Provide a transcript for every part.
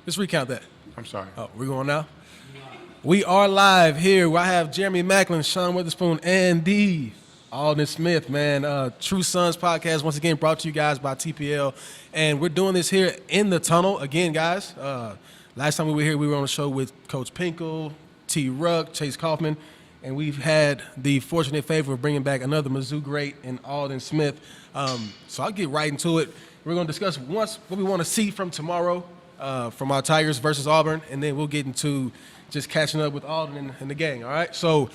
Let's recount that. I'm sorry. Oh, we're going now? We are live here. I have Jeremy Maclin, Sean Weatherspoon, and the Aldon Smith, man. True Sons podcast, once again, brought to you guys by TPL. And we're doing this here in the tunnel. Again, guys, last time we were here, we were on a show with Coach Pinkel, T. Ruck, Chase Kaufman. And we've had the fortunate favor of bringing back another Mizzou great in Aldon Smith. So I'll get right into it. We're going to discuss what we want to see from tomorrow from our Tigers versus Auburn, and then we'll get into just catching up with Aldon and the gang, all right? So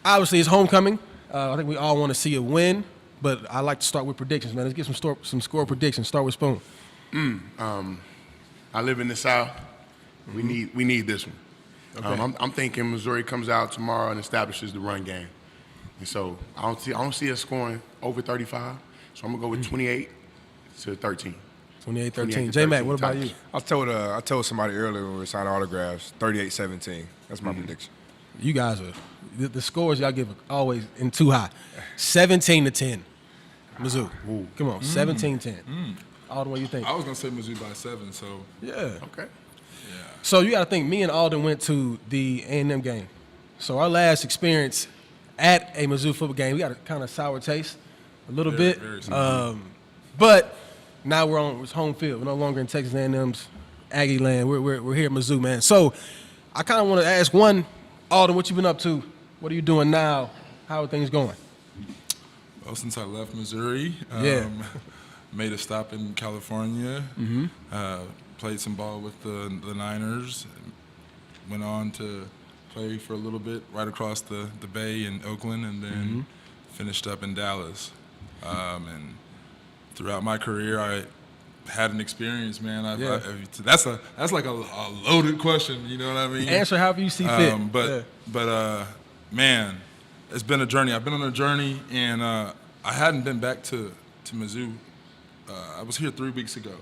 obviously it's homecoming. I think we all want to see a win, but I like to start with predictions, man. Let's get some score predictions. Start with Spoon. I live in the South. We need this one. Okay. I'm thinking Missouri comes out tomorrow and establishes the run game, and so I don't see us scoring over 35. So I'm gonna go with 28-13. 28-13. J-Mac, what about you? I told somebody earlier when we were signing autographs, 38-17. That's my prediction. You guys are the scores y'all give are always in too high. 17-10. Mizzou. Ooh. Come on, 17-10. Aldon, what do you think? I was going to say Mizzou by 7, so. Yeah. Okay. Yeah. So you got to think, me and Aldon went to the A&M game. So our last experience at a Mizzou football game, we got a kind of sour taste a little bit. Very sour. But now it's home field. We're no longer in Texas A&M's Aggie land. We're here at Mizzou, man. So I kind of want to ask Aldon, what you been up to? What are you doing now? How are things going? Well, since I left Missouri, made a stop in California, played some ball with the Niners, went on to play for a little bit right across the bay in Oakland, and then finished up in Dallas. And throughout my career, I had an experience, man. That's like a loaded question, you know what I mean? Answer however you see fit. Man, it's been a journey. I've been on a journey, and I hadn't been back to Mizzou. I was here 3 weeks ago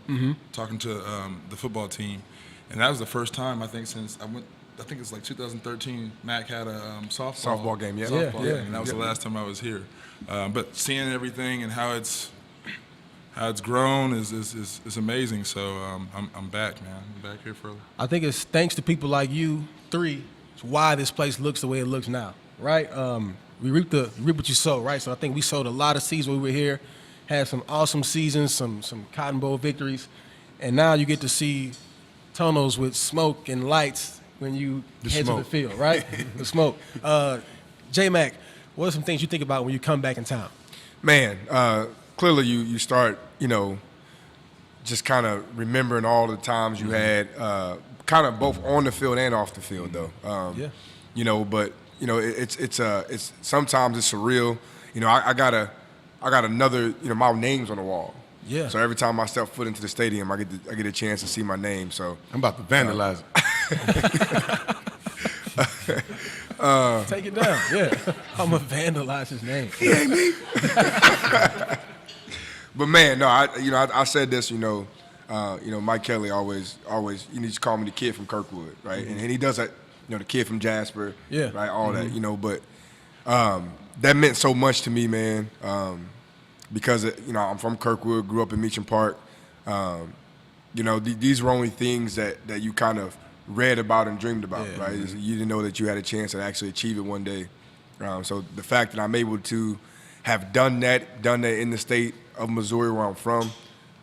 talking to the football team, and that was the first time I think since I went. I think it's like 2013. Mac had a Softball game, yeah. Softball game, and that was the last time I was here. But seeing everything and how it's grown is amazing. So I'm back, man. I'm back here for. I think it's thanks to people like you three. It's why this place looks the way it looks now, right? We reap what you sow, right? So I think we sowed a lot of seeds when we were here, had some awesome seasons, some Cotton Bowl victories, and now you get to see tunnels with smoke and lights when you head to the field, right? The smoke. J-Mac, what are some things you think about when you come back in town? Man, clearly you start, just kind of remembering all the times you had, kind of both on the field and off the field, though. But it's sometimes it's surreal. I got another, my name's on the wall. Yeah. So every time I step foot into the stadium, I get a chance to see my name. So I'm about to vandalize it. Take it down. Yeah. I'm going to vandalize his name. He ain't me. But man, no, I said this, Mike Kelly always, you need to call me the kid from Kirkwood, right? And he does that, the kid from Jasper, right? All that, but that meant so much to me, man, because I'm from Kirkwood, grew up in Meacham Park. These were only things that you kind of read about and dreamed about, right? You didn't know that you had a chance to actually achieve it one day. So the fact that I'm able to have done that in the state of Missouri where I'm from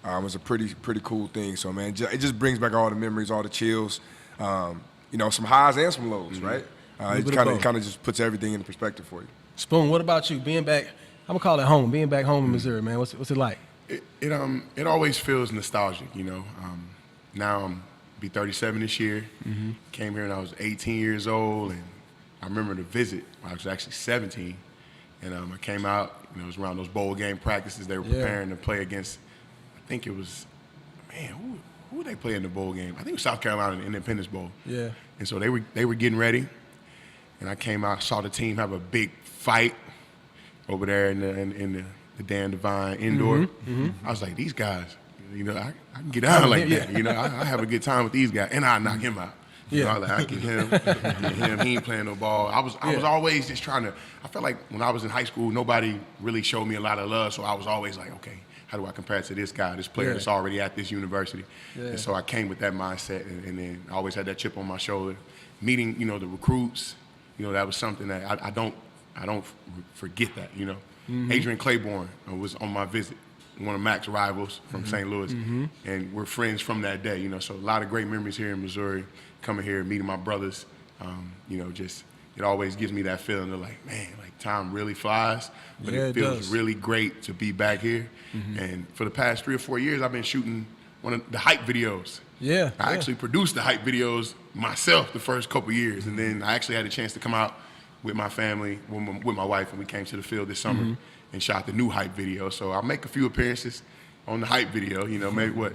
was a pretty cool thing. So, man, it just brings back all the memories, all the chills, some highs and some lows, right? It kind of just puts everything in perspective for you. Spoon, what about you? Being back, I'm going to call it home, being back home in Missouri, man. What's it like? It always feels nostalgic, Now I'm be 37 this year. Came here when I was 18 years old, and I remember the visit. I was actually 17, and I came out. It was around those bowl game practices. They were preparing to play against. I think it was, man, who would they play in the bowl game? I think it was South Carolina in the Independence Bowl. Yeah. And so they were getting ready, and I came out, saw the team have a big fight over there in the Dan Devine indoor. I was like, these guys. I can get out like that. I have a good time with these guys, and I knock him out. I get him. He ain't playing no ball. I was always just trying to. I felt like when I was in high school, nobody really showed me a lot of love, so I was always like, okay, how do I compare it to this guy, this player that's already at this university? And so I came with that mindset, and then I always had that chip on my shoulder. Meeting, the recruits, that was something that I don't forget that, Adrian Claiborne was on my visit, one of Mac's rivals from St. Louis, and we're friends from that day, so a lot of great memories here in Missouri, coming here and meeting my brothers, just it always gives me that feeling of like, man, like time really flies, but it feels really great to be back here. And for the past 3 or 4 years, I've been shooting one of the hype videos. I actually produced the hype videos myself the first couple years, and then I actually had a chance to come out with my family, with my wife, and we came to the field this summer and shot the new hype video. So I'll make a few appearances on the hype video, maybe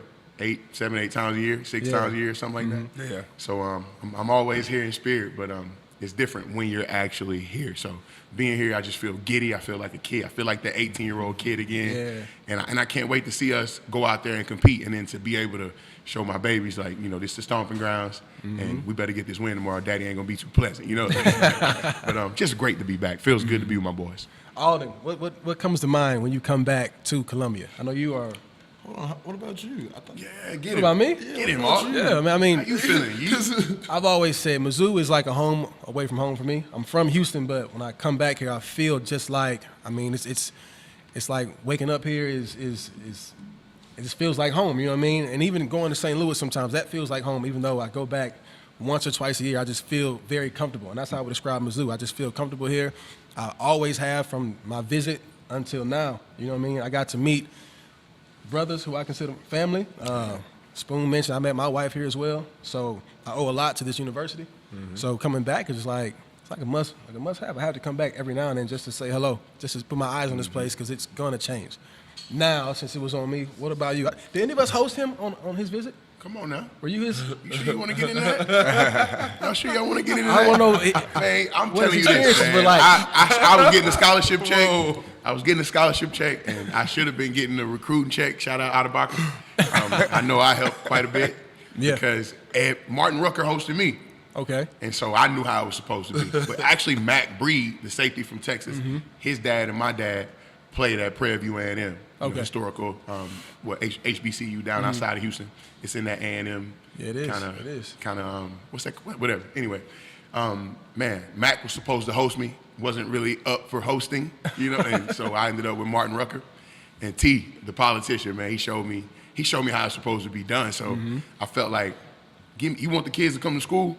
7, 8 times a year, 6 times a year, something like that. So I'm always here in spirit, but it's different when you're actually here. So being here, I just feel giddy. I feel like a kid. I feel like the 18-year-old kid again. And I can't wait to see us go out there and compete, and then to be able to show my babies, like, this is the stomping grounds, and we better get this win tomorrow. Daddy ain't going to be too pleasant, But just great to be back. Feels good to be with my boys. Alden, what comes to mind when you come back to Columbia? I know you are. Hold on, what about you? Get What about me? Get him, Alden. Yeah, I mean, How you feeling? I've always said Mizzou is like a home away from home for me. I'm from Houston, but when I come back here, I feel just like, it's like waking up here is it just feels like home, you know what I mean? And even going to St. Louis sometimes, that feels like home, even though I go back once or twice a year, I just feel very comfortable. And that's how I would describe Mizzou. I just feel comfortable here. I always have from my visit until now, you know what I mean? I got to meet brothers who I consider family. Spoon mentioned I met my wife here as well. So I owe a lot to this university. So coming back is just like, it's like a must have. I have to come back every now and then just to say hello, just to put my eyes on this place because it's going to change. Now, since it was on me, what about you? Did any of us host him on his visit? Come on now. Were you his? You sure you want to get into that? I'm sure y'all want to get into that. I don't know. Man, I'm What telling his you this, experiences man. were like. I was getting a scholarship check. I was getting a scholarship check, and I should have been getting a recruiting check. Shout out Atabaka. I know I helped quite a bit because Martin Rucker hosted me. Okay. And so I knew how it was supposed to be. But actually, Mac Breed, the safety from Texas, his dad and my dad played at Prairie View A&M, historical, HBCU down outside of Houston. It's in that A&M. Yeah, it is. It is. What's that? Whatever. Anyway, man, Mac was supposed to host me. Wasn't really up for hosting, and so I ended up with Martin Rucker. And T, the politician, man, he showed me how it's supposed to be done. So I felt like, you want the kids to come to school?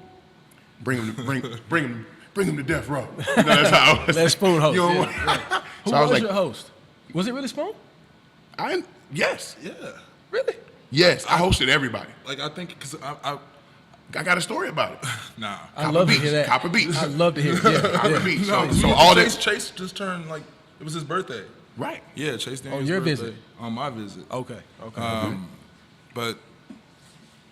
Bring them to death row. That's how I was. Let Spoon host. So Who was your host? Was it really Spoon? Yes. Yeah. Really? Yes, I hosted everybody. Like, I think, because I got a story about it. nah. I love to hear that. Copper Beach. I love to hear it. Yeah. Copper Beach. No, So all this. Chase just turned, like, it was his birthday. Right. Yeah, Chase Daniels' On your birthday. visit? On my visit. Okay. But,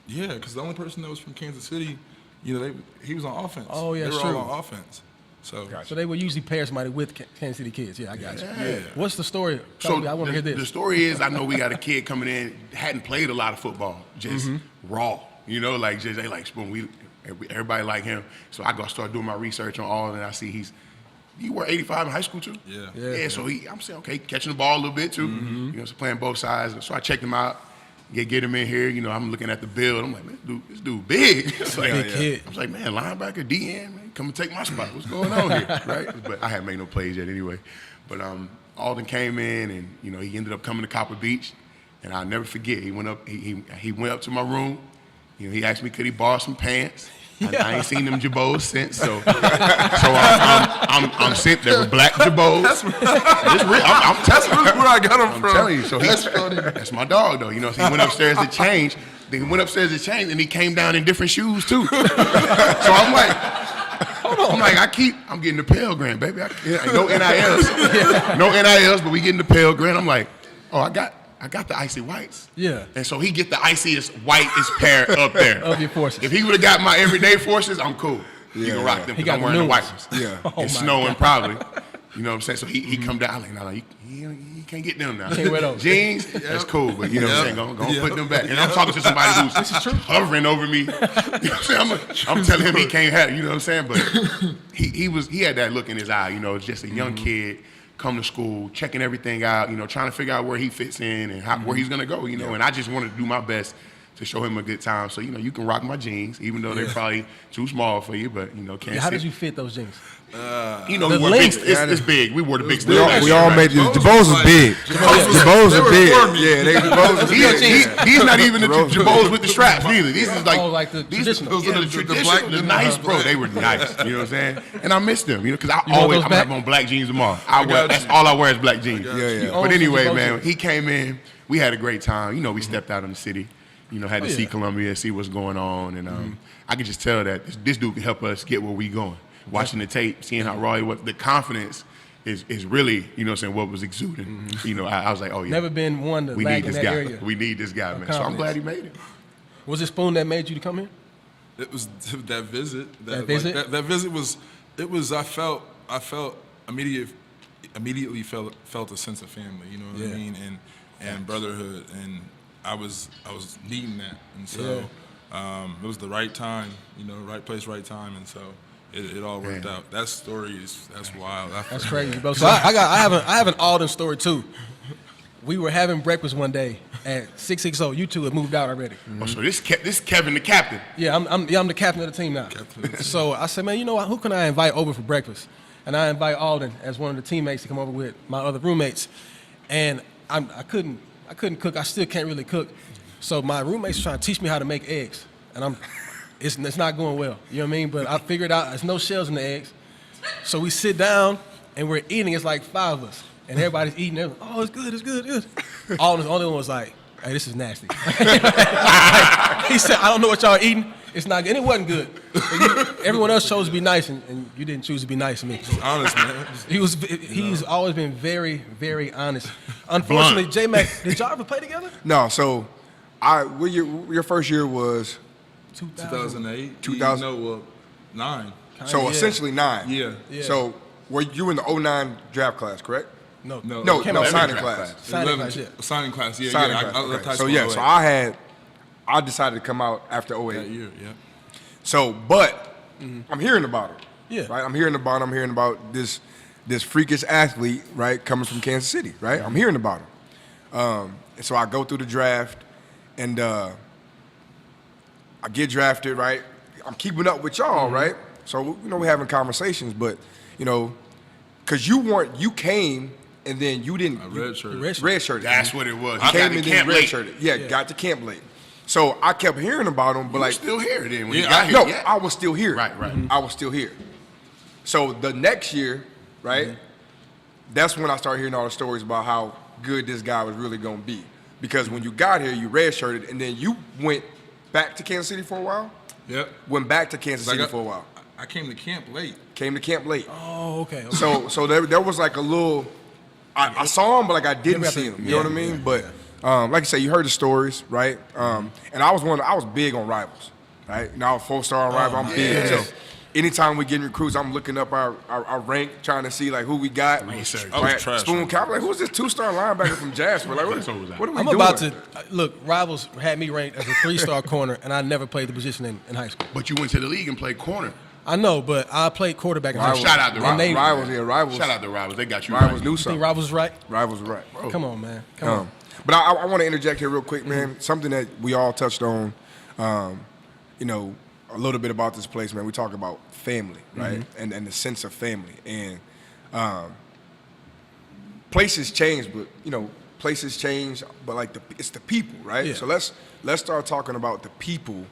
yeah, because the only person that was from Kansas City, he was on offense. Oh, yeah, They were true. all on offense. So, So they would usually pair somebody with Kansas City kids. Yeah, I got you. Yeah. What's the story? So I want to hear this. The story is, I know we got a kid coming in, hadn't played a lot of football, just raw. Like just they like Spoon. Everybody like him. So I go start doing my research on all, and I see he wore 85 in high school too. Yeah. So I'm saying, okay, catching the ball a little bit too. So playing both sides. So I checked him out. Get him in here. I'm looking at the build. I'm like, man, this dude big. It's like, Big kid. I was like, man, linebacker, DN, man, come and take my spot. What's going on here, right? But I hadn't made no plays yet anyway. But Aldon came in, and he ended up coming to Copper Beach, and I'll never forget. He went up. He went up to my room. He asked me could he borrow some pants. I ain't seen them Jabos since, so I'm sent. They were black Jabos. It's real. I'm telling you where I got them from. I'm telling you. So that's my dog, though. So he went upstairs to change. Then he went upstairs to change, and he came down in different shoes too. So I'm like, I'm getting the Pale Grand, baby. No NILs, no NILs, but we getting the Pale Grand. I'm like, oh, I got the icy whites. Yeah. And so he get the iciest, whitest pair up there. Of your forces. If he would have got my everyday forces, I'm cool. You can rock them He because got I'm wearing the new white ones. ones. Yeah. Oh, It's my snowing God. probably. You know what I'm saying? So he come down. I'm like, no, you can't get them now. Can't wear those. Jeans, that's cool, but you know what I'm saying? Go put them back. And I'm talking to somebody who's hovering over me. You know what I'm saying? I'm telling him he can't have it, you know what I'm saying? But he had that look in his eye, just a young kid come to school, checking everything out, trying to figure out where he fits in and where he's gonna go, and I just wanted to do my best to show him a good time. So, you can rock my jeans, even though they're probably too small for you, but, can't How did you fit those jeans? we wore big, it's big. We wore the big We all made this. Jabos was big. Jabos are big. Yeah, Jabos big. These not even the Jabos with the straps either. These is like the traditional. The nice, bro. They were nice. You know what I'm saying? And I miss them, because I'm have on black jeans tomorrow. That's all I wear is black jeans. Yeah. But anyway, man, he came in. We had a great time. We stepped out in the city. Had to see Columbia, see what's going on, and I could just tell that this dude can help us get where we going. Watching the tape, seeing how raw he was, the confidence is really, what was exuding. I was like, oh yeah. Never been one to we lag need in this that guy. area. We need this guy, man. So I'm glad he made it. Was it Spoon that made you to come here? It was that visit. That visit? That visit was. It was. I felt immediately felt a sense of family. You know what I mean? And brotherhood. And I was needing that. And so it was the right time. Right place, right time. And so it all worked out. That story that's wild. That's crazy, bro. So I have an Aldon story too. We were having breakfast one day at 660. You two had moved out already. Oh, so this Kevin the captain. Yeah, I'm the captain of the team now. So I said, man, you know what? Who can I invite over for breakfast? And I invite Aldon as one of the teammates to come over with my other roommates. And I couldn't cook. I still can't really cook. So my roommate's trying to teach me how to make eggs, and it's not going well. You know what I mean? But I figured out there's no shells in the eggs. So we sit down and we're eating. It's like 5 of us. And everybody's eating. Oh, it's good, it's good, it's good. Aldon's the only one was like, hey, this is nasty. He said, I don't know what y'all are eating. It's not good. And it wasn't good. Everyone else chose to be nice, and you didn't choose to be nice to me. Honest, man. He's always been very, very honest. Unfortunately, J-Mac, did y'all ever play together? No, so your first year was 2008. 9. So essentially 9. Yeah. So were you in the 09 draft class, correct? No, signing class. Signing class, yeah. Signing class, yeah. Signing yeah. class. I left high So school so I decided to come out after 08. that year, yeah. So, but I'm hearing about it. Yeah. Right. I'm hearing about this freakish athlete, right, coming from Kansas City, right? I'm hearing about him. And so I go through the draft, and I get drafted, right? I'm keeping up with y'all, right? So we're having conversations, but because you came and then you didn't redshirted. That's what it was. You came got and to then camp late. redshirted. Yeah, got to camp late. So I kept hearing about him, but You were still here then when you Yeah, got here. no, yeah. I was still here. Right. I was still here. So the next year, right, that's when I started hearing all the stories about how good this guy was really going to be. Because when you got here, you redshirted, and then you went back to Kansas City for a while? Yep. Went back to Kansas City for a while. I came to camp late. Came to camp late. Oh, okay. So there was like a little, I saw him, but like I didn't see him. You know what I mean? But like I said, you heard the stories, right? And I was big on rivals, right? I was 4-star on rival. I'm big. So anytime we get in recruits, I'm looking up our rank, trying to see like who we got. Research. I was trash. Spoon Cap, like who's this 2-star linebacker from Jasper? Like what are we I'm doing? about to look. Rivals had me ranked as a 3-star corner, and I never played the position in high school. But you went to the league and played corner. I know, but I played quarterback in high school. Shout out to And they- Rivals. Shout out to Rivals. They got you Rivals right. knew You think something. Rivals is right? Rivals was right. Come on, man. Come on. But I want to interject here real quick, man. Something that we all touched on, a little bit about this place, man. We talk about family, right? And the sense of family. And places change, but, places change, but like it's the people, right? Yeah. So let's start talking about the people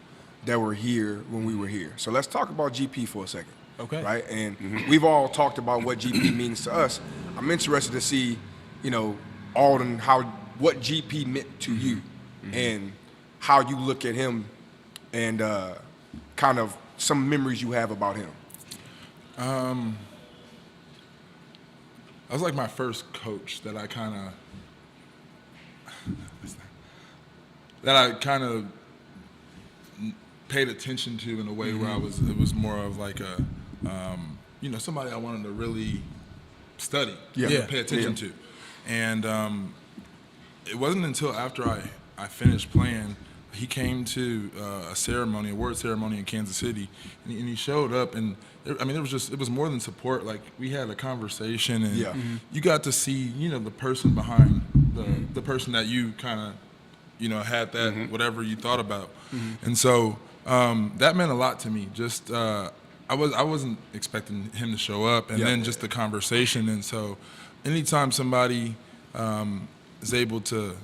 that were here when we were here. So let's talk about GP for a second. Okay. Right? And we've all talked about what GP means to us. I'm interested to see, Aldon, what GP meant to you and how you look at him and kind of some memories you have about him. That was like my first coach that I kind of paid attention to in a way where it was more of like a somebody I wanted to really study, pay attention to. And it wasn't until after I finished playing he came to a award ceremony in Kansas City, and he showed up, and I mean, it was more than support. Like, we had a conversation, and you got to see, the person behind the person that you kind of, had that whatever you thought about, and so that meant a lot to me. Just I wasn't expecting him to show up, and then just the conversation, and so anytime somebody is able to.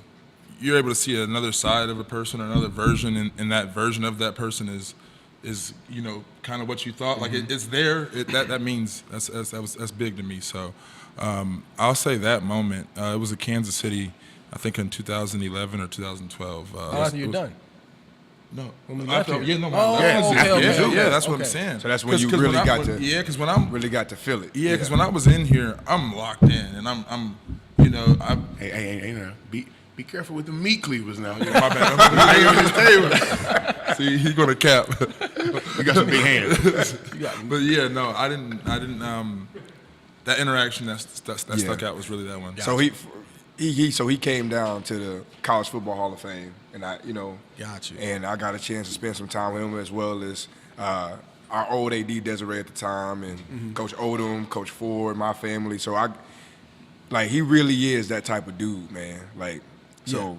You're able to see another side of a person or another version, and that version of that person is kind of what you thought. Like it's there. That means that's big to me. So I'll say that moment. It was at Kansas City, I think in 2011 or 2012. After you're done. No, when we left here. Yeah, no, okay. That's what I'm saying. So that's when you really got to. Yeah, because when I'm really got to feel it. Yeah, because when I was in here, I'm locked in, and I'm Hey, now, be careful with the meat cleavers now. Yeah, my bad. I'm on his table. See, he's gonna cap. You got some big hands. But yeah, no, I didn't. That interaction that stuck out was really that one. So he came down to the College Football Hall of Fame, and Got you. And I got a chance to spend some time with him, as well as our old AD Desiree at the time, and Coach Odom, Coach Ford, my family. So he really is that type of dude, man. So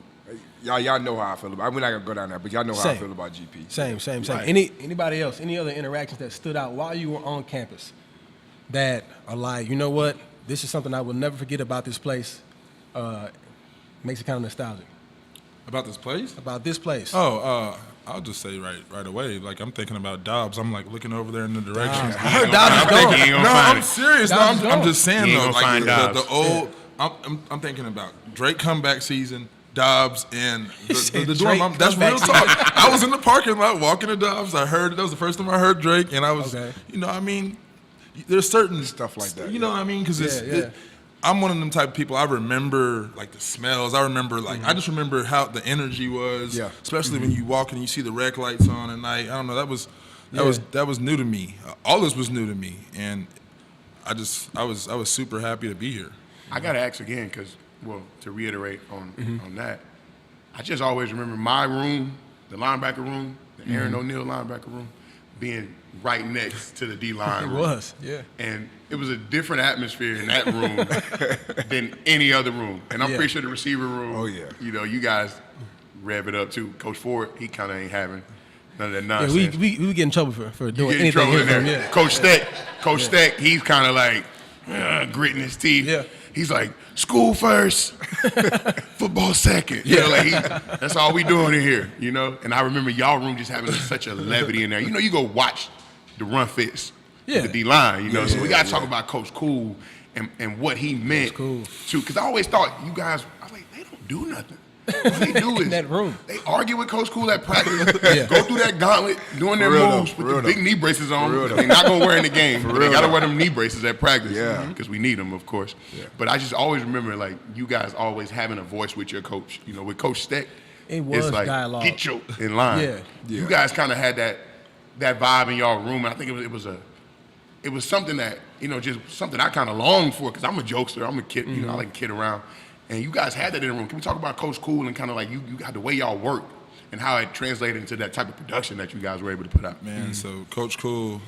y'all know how I feel about. We're not gonna go down there, but y'all know how I feel about GP. Same. Right. Anybody else? Any other interactions that stood out while you were on campus that are like, you know what? This is something I will never forget about this place. Makes it kind of nostalgic. About this place? About this place. Oh, I'll just say right away. Like, I'm thinking about Dobbs. I'm like looking over there in the direction. I heard Dobbs is gone. No, I'm serious. No, I'm just saying though. Like the old. I'm thinking about Drake comeback season. Dobbs and the dorm. That's real talk. I was in the parking lot walking to Dobbs. I heard that was the first time I heard Drake, and I was, there's certain stuff like that. You know what I mean? Because I'm one of them type of people. I remember like the smells. I remember I just remember how the energy was. Yeah. Especially when you walk and you see the rec lights on at night. I don't know. That was new to me. All this was new to me, and I was super happy to be here. I gotta ask again because. Well, to reiterate on that, I just always remember my room, the linebacker room, the Aaron O'Neal linebacker room, being right next to the D-line room. It was, yeah. And it was a different atmosphere in that room than any other room. And I'm pretty sure the receiver room, you guys rev it up too. Coach Ford, he kind of ain't having none of that nonsense. Yeah, we get in trouble for doing anything. Trouble in there. Yeah. Coach Steck, he's kind of like gritting his teeth. Yeah. He's like, school first, football second. That's all we doing in here, And I remember y'all room just having such a levity in there. You go watch the run fits with the D-line, So we got to talk about Coach Cool and what he meant to, because I always thought you guys, I was like, they don't do nothing. What they do is in that room. They argue with Coach Cool at practice, go through that gauntlet, doing their moves with the big knee braces on. They're not going to wear in the game. But they got to wear them knee braces at practice because we need them, of course. Yeah. But I just always remember, you guys always having a voice with your coach. With Coach Steck, it's like, dialogue. Get you in line. Yeah. You guys kind of had that vibe in y'all room. And I think it was something that, just something I kind of longed for because I'm a jokester. I'm a kid. I like to kid around. And you guys had that in the room. Can we talk about Coach Cool and kind of you got the way y'all work and how it translated into that type of production that you guys were able to put out? Man, so Coach Cool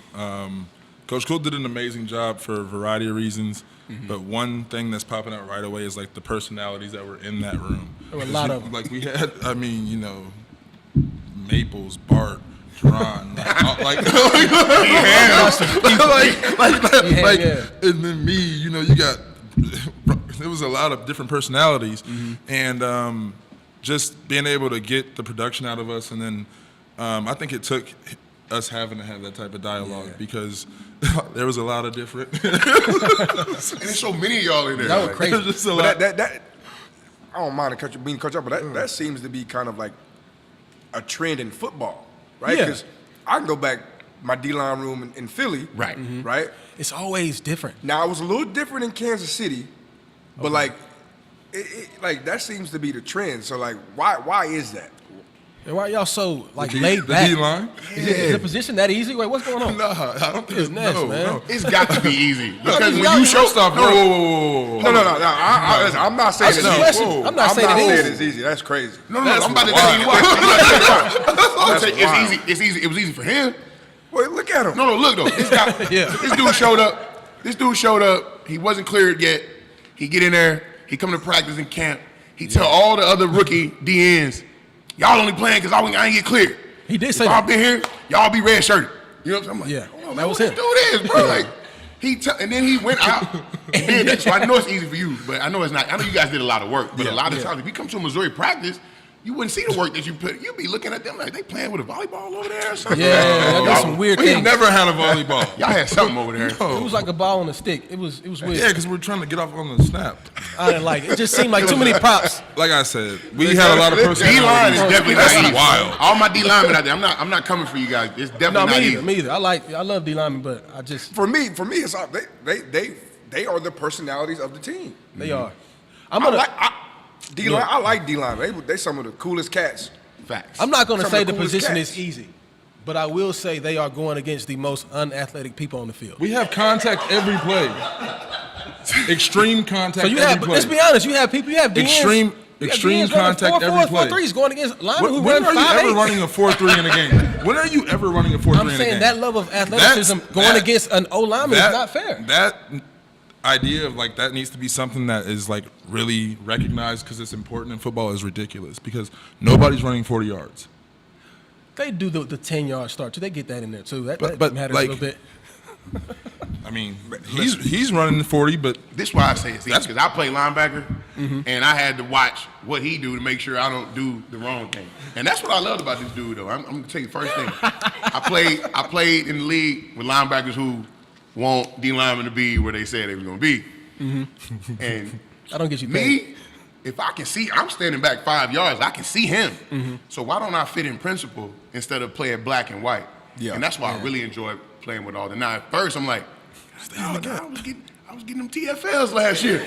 did an amazing job for a variety of reasons. But one thing that's popping out right away is the personalities that were in that room. There were a lot of them. We had, Maples, Bart, Teron, and then me. You got. There was a lot of different personalities, and just being able to get the production out of us, and then I think it took us having to have that type of dialogue because there was a lot of different. And there's so many of y'all in there. That was crazy. Just a lot. That I don't mind being coach up, but that seems to be kind of like a trend in football, right? Because I can go back my D-line room in Philly, right? Right. It's always different. Now it was a little different in Kansas City, but that seems to be the trend. So why is that? And why y'all so like The laid back? D-line? Is the position that easy? Wait, what's going on? No, I don't think It's next, man. No. It's got to be easy because No, when you show First off, whoa. No. I'm not saying it's That's easy. the question. I'm not saying it is. it's easy. That's crazy. no, I'm about to wild. tell you why. I'm That's saying it's wild. easy. It's easy. It was easy for him. Wait, look at him. No, look though. This guy, this dude showed up. He wasn't cleared yet. He get in there. He come to practice in camp. He tell all the other rookie DNs, y'all only playing because I ain't get cleared. He did If say y'all that. been here, y'all be red shirted. You know what I'm saying? I'm like, Yeah, hold on, that man, was what him. this dude is, bro. Like, and then he went out. And then, so I know it's easy for you, but I know it's not. I know you guys did a lot of work, but a lot of times if you come to a Missouri practice, you wouldn't see the work that you put. You'd be looking at them like they playing with a volleyball over there or something. Yeah, y'all did some weird We things. never had a volleyball. Y'all had something over there. It was like a ball on a stick. It was weird. Yeah, because we're trying to get off on the snap. I didn't like it. It just seemed like too many props. Like I said, we had a lot of D line is personalities. definitely not That's easy. wild. All my D linemen out there, I'm not coming for you guys. It's No, definitely not easy. me either. I love D linemen, but I just For me, it's all, they are the personalities of the team. they are. I like D-line. They some of the coolest cats. Facts. I'm not going to Some of say the the coolest position cats. is easy, but I will say they are going against the most unathletic people on the field. We have contact every play. Extreme contact So you every have, play. let's be honest, you have people, you have DNs, Extreme you have extreme DNs running contact every 4-4s, play. 4-3s going against linemen who When run are you ever 5-8s. running a 4-3 in a game? When are you ever running a 4-3 I'm in a saying game? that level of athleticism going against an O lineman is not fair. That idea of like that needs to be something that is like really recognized because it's important in football is ridiculous because nobody's running 40 yards. They do the 10-yard start too. They get that in there too. That But matters like- a little bit. I mean, he's running 40, but This is why I say it's easy because I play linebacker, and I had to watch what he do to make sure I don't do the wrong thing. And that's what I loved about this dude, though. I'm gonna tell you the first thing. I played in the league with linebackers who want D linemen to be where they said they were gonna be. And I don't get you paid. me, if I can see, I'm standing back 5 yards. I can see him. So why don't I fit in principle instead of playing black and white? Yeah. And that's why I really enjoy playing with Aldon. Now at first I'm like, I was getting them TFLs last year.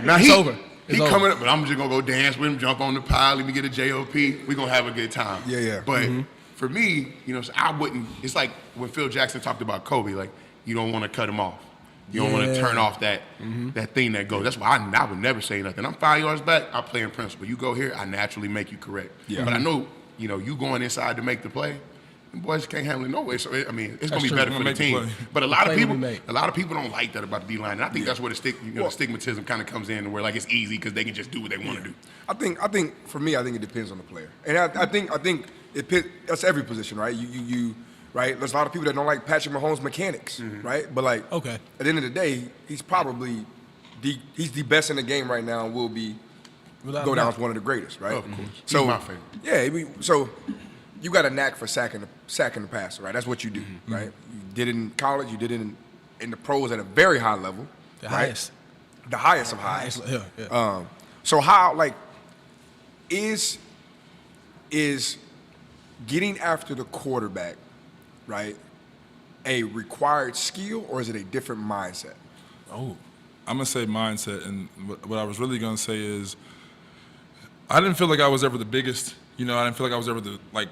Now It's over. It's he over. coming up, but I'm just gonna go dance with him, jump on the pile, let me get a JOP. We're gonna have a good time. Yeah. But for me, you know, so I wouldn't. It's like when Phil Jackson talked about Kobe, like you don't want to cut him off. You don't want to Yeah. turn off that thing that goes. That's why I would never say nothing. I'm 5 yards back. I play in principle. You go here, I naturally make you correct. Yeah. But I know, you know, you going inside to make the play. The boys can't handle it no way. So I mean, it's gonna be true. better We're for gonna the make the team. play. But a lot of Play will be people, made. don't like that about the D line. And I think that's where the stigmatism kind of comes in, where like it's easy because they can just do what they want to do. I think for me, I think it depends on the player, and I think that's every position, right? You right. There's a lot of people that don't like Patrick Mahomes' mechanics, right? But like, Okay. at the end of the day, he's probably he's the best in the game right now, and will be Without go a down doubt. as one of the greatest, right? Of course. So He's my favorite. Yeah, so you got a knack for sacking the passer, right? That's what you do, right? You did it in college, you did it in the pros at a very high level, The right? highest. The highest of highs. Yeah. So how like is getting after the quarterback, right, a required skill or is it a different mindset? Oh. I'm gonna say mindset, and what I was really gonna say is, I didn't feel like I was ever the biggest. You know, I didn't feel like I was ever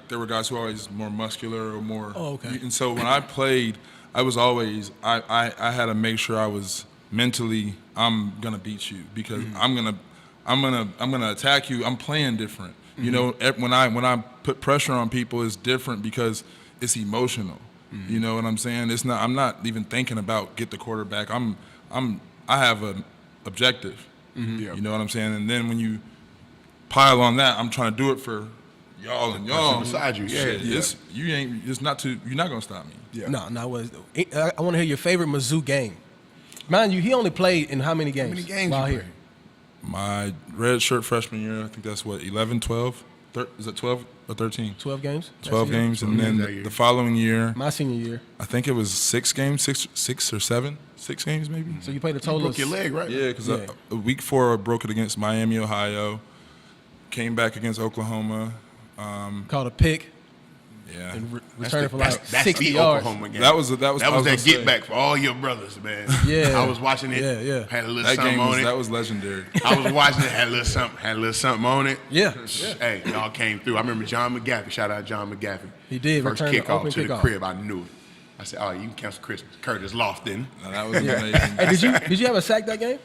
there were guys who were always more muscular or more. Oh, okay. And so when I played, I was always I had to make sure I was mentally I'm gonna beat you because I'm gonna attack you. I'm playing different. You know, when I put pressure on people, it's different because it's emotional. You know what I'm saying? It's not. I'm not even thinking about get the quarterback. I have an objective. Yeah. You know what I'm saying? And then when you pile on that, I'm trying to do it for y'all and y'all. beside you, yeah. Shit, you're not gonna stop me. Yeah. No. I want to hear your favorite Mizzou game. Mind you, he only played in how many games? many games while you here? My red shirt freshman year, I think that's what 11, 12. Is it 12 or 13? 12 games. 12 games, and games then that year. the following year, My senior year. I think it was 6 games, six or seven, 6 games maybe. So you played a total Broke of your leg, right? Yeah, because Yeah. a week before I broke it against Miami, Ohio. Came back against Oklahoma. Called a pick. Yeah. and returning for like that's 60 the yards. Oklahoma game. That was that that get back for all your brothers, man. Yeah. I was watching it. Yeah. Had a little that something game on it. that was legendary. I was watching it. Had a little something on it. Yeah. Hey, y'all came through. I remember John McGaffey. Shout out John McGaffey. He did First return the kickoff open to the kickoff. crib. I knew it. I said, "Oh, you can cancel Christmas." Curtis Lofton. No, that was amazing. Hey, did you have a sack that game?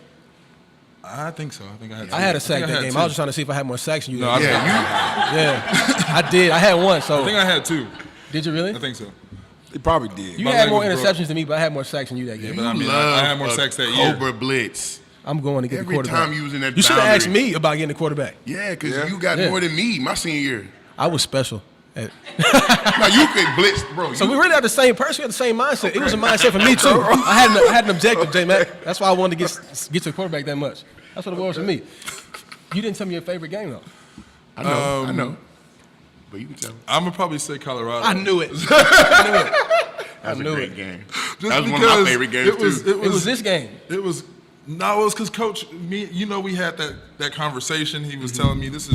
I think so. I think I had. I had a sack I think I that had game. two. I was just trying to see if I had more sacks than you. No, that I, game. Yeah, I did. I had one. So I think I had two. did you really? I think so. He probably did. You My had leg more was interceptions broke. than me, but I had more sacks than you that game. But I mean, love I had more a sacks that year. Cobra blitz. I'm going to get Every the quarterback. time you was in that you should have asked boundary. me about getting the quarterback. Yeah, because Yeah. you got Yeah. more than me my senior year. I was special. Now you could blitz, bro. So you, we really have the same person. We have the same mindset. It was a mindset for me too. I had an objective, J Mac. That's why I wanted to get to the quarterback that much. That's what it was for me. You didn't tell me your favorite game though. I know. But you can tell me. I'm gonna probably say Colorado. I knew it. I knew it. That was a knew great it. game. Just That was one of because my favorite games too. It was this game. It was because Coach, me, we had that conversation. He was telling me this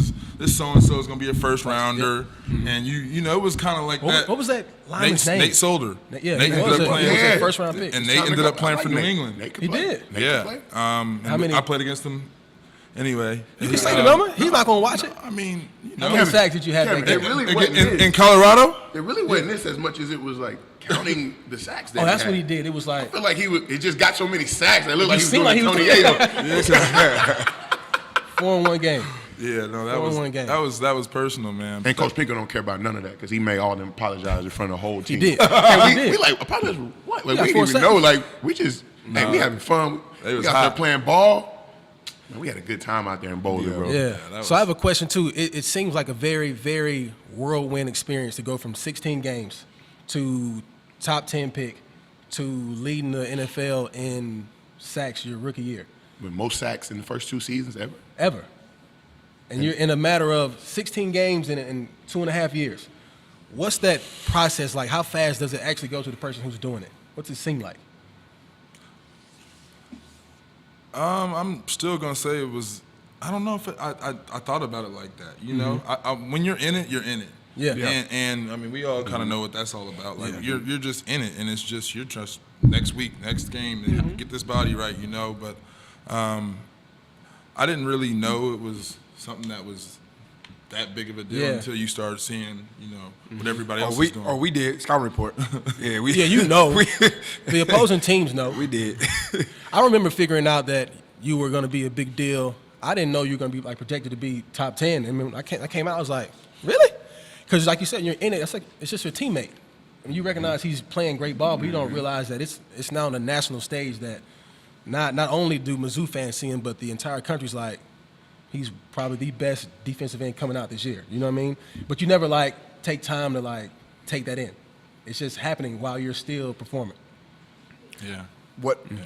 so and so is gonna be a first rounder, and it was kind of like that. What was that lineman's name? Nate Solder. Yeah, Nate he ended was up a playing, first round pick. and It's Nate time to ended go. up playing I for like New Nate. England. Nate could He play. did. Nate Yeah. could play. How many- I played against him. Anyway, You say the number? He's not gonna watch it. I mean, How many sacks did you have Kevin, that it game? really wasn't in this. Colorado. It really wasn't this as much as it was like counting the sacks. That Oh, that's he what had. he did. It was like I feel like it just got so many sacks. It looked like he was seemed doing like Tony he was- Yayo. 4-1 game. Yeah, no, that 4-1 game. that was personal, man. And Coach Pinker don't care about none of that because he made all them apologize in front of the whole team. did. And He did. we like apologize for what? Like got we 4 didn't even know. seconds. Like we just we having fun. They We was got there hot. playing ball. Man, we had a good time out there in Boulder, bro. Yeah. that So I have a question too. It seems like a very, very whirlwind experience to go from 16 games to top 10 pick to leading the NFL in sacks your rookie year. With most sacks in the first 2 seasons ever. Ever. And you're in a matter of 16 games in 2.5 years. What's that process like? How fast does it actually go to the person who's doing it? What's it seem like? I'm still gonna say it was. I don't know if I thought about it like that. You know, when you're in it, you're in it. Yeah. Yeah. And I mean, we all kind of know what that's all about. Like you're just in it, and it's just you're just next week, next game, get this body right. You know, but I didn't really know it was something that was that big of a deal Yeah. until you started seeing, what everybody else is doing. We did. Scouting report. Yeah, we. Yeah, you know. The opposing teams know. We did. I remember figuring out that you were going to be a big deal. I didn't know you were going to be like projected to be top 10. I mean, I came out, I was like, really? Because like you said, you're in it. It's just your teammate. And you recognize he's playing great ball, but you don't realize that it's now on the national stage that not only do Mizzou fans see him, but the entire country's like, he's probably the best defensive end coming out this year. You know what I mean? But you never like take time to like take that in. It's just happening while you're still performing. Yeah. What? Yeah.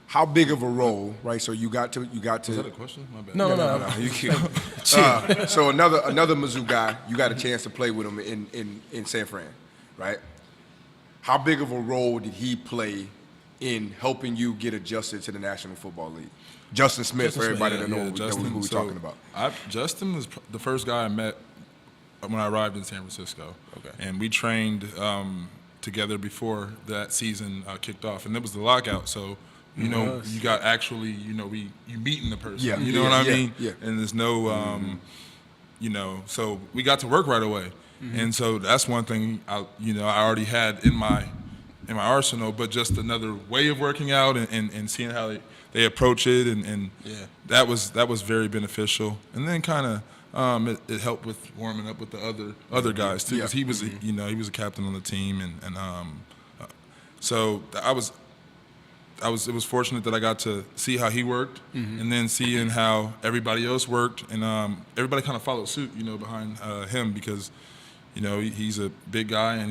How big of a role, right? So you got to. Is that a question? My bad. No. You can't. So another Mizzou guy, you got a chance to play with him in San Fran, right? How big of a role did he play in helping you get adjusted to the National Football League? Justin Smith, for everybody that know who we're talking about. Justin was the first guy I met when I arrived in San Francisco. Okay. And we trained together before that season kicked off, and it was the lockout. So, you got actually, you meeting the person. Yeah. You know what I mean? Yeah. And there's no, so we got to work right away. And so that's one thing I already had in my arsenal, but just another way of working out and seeing how they approach it, and that was very beneficial. And then kind of it helped with warming up with the other guys too, because he was he was a captain on the team, and so it was fortunate that I got to see how he worked, and then seeing how everybody else worked, and everybody kind of followed suit, behind him, because he's a big guy, and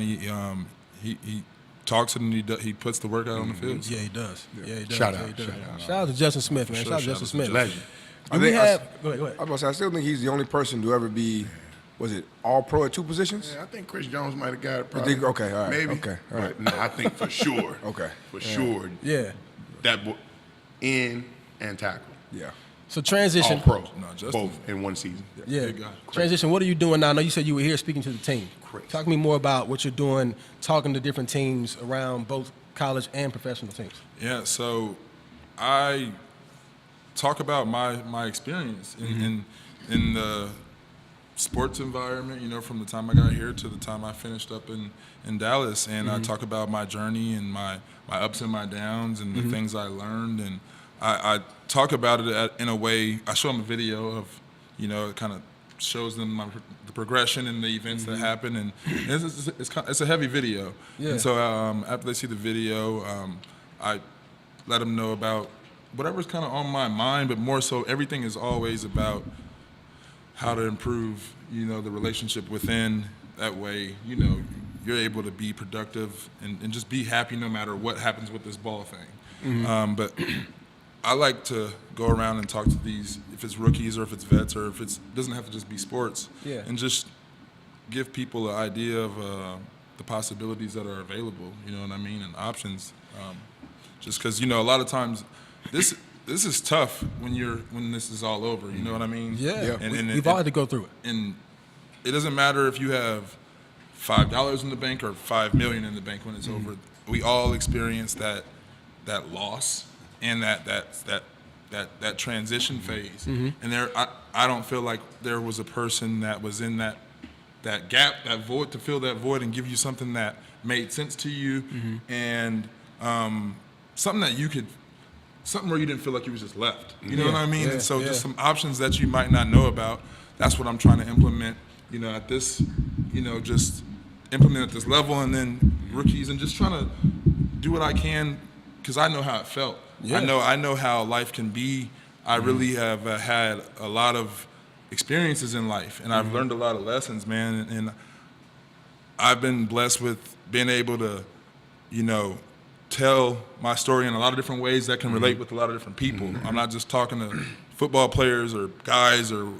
he talks it, and he puts the work out on the field. So. Yeah, he does. Yeah, he does. Shout Yeah, out, he does. shout out. Shout out to Justin Smith, man. Sure, Shout out to shout Justin out to Smith. Legend. Do we have? Go ahead. I was about to say, I still think he's the only person to ever be, was it all pro at 2 positions? Yeah, I think Chris Jones might have got it. You Probably. think? Okay, all right. Maybe. Okay, all right. But no, I think for sure. Okay. For sure. Yeah. That boy, in and tackle. Yeah. So transition. All pro, No, Justin. both in one season. Yeah. Big guy. Transition. What are you doing now? I know you said you were here speaking to the team. Correct. Talk to me more about what you're doing, talking to different teams around both college and professional teams. Yeah, so I talk about my experience in the sports environment, from the time I got here to the time I finished up in Dallas. And I talk about my journey and my ups and my downs and the things I learned. And I talk about it in a way, I show them a video of, it kind of shows them the progression and the events that happen. And it's a heavy video. Yeah. And so after they see the video, I let them know about whatever's kind of on my mind, but more so everything is always about how to improve, the relationship within. That way, you're able to be productive and just be happy no matter what happens with this ball thing. But I like to go around and talk to these, if it's rookies or if it's vets or if it doesn't have to just be sports, and just give people an idea of the possibilities that are available, and options. Just because, a lot of times this is tough when this is all over, you know what I mean? Yeah. And we've all had to go through it. And it doesn't matter if you have $5 in the bank or $5 million in the bank when it's over. We all experience that loss and that transition phase. And I don't feel like there was a person that was in that gap, that void, to fill that void and give you something that made sense to you, and something that you could. Something where you didn't feel like you was just left. You know what I mean? Yeah, And so yeah. just some options that you might not know about. That's what I'm trying to implement, at this, just implement at this level, and then rookies, and just trying to do what I can because I know how it felt. Yeah. I know how life can be. I really have had a lot of experiences in life, and I've learned a lot of lessons, man. And I've been blessed with being able to, tell my story in a lot of different ways that can relate with a lot of different people. I'm not just talking to football players or guys or,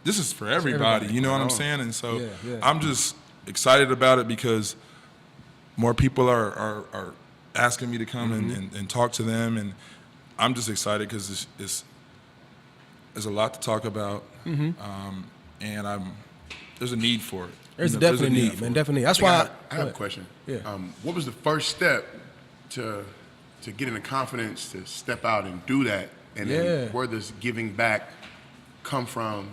this is for everybody, you know what I'm saying? And so Yeah. I'm just excited about it because more people are asking me to come and talk to them. And I'm just excited because there's a lot to talk about. And there's a need for it. There's definitely a need, man. Definitely. That's why I have a question. Yeah. What was the first step to getting the confidence to step out and do that? And then where does giving back come from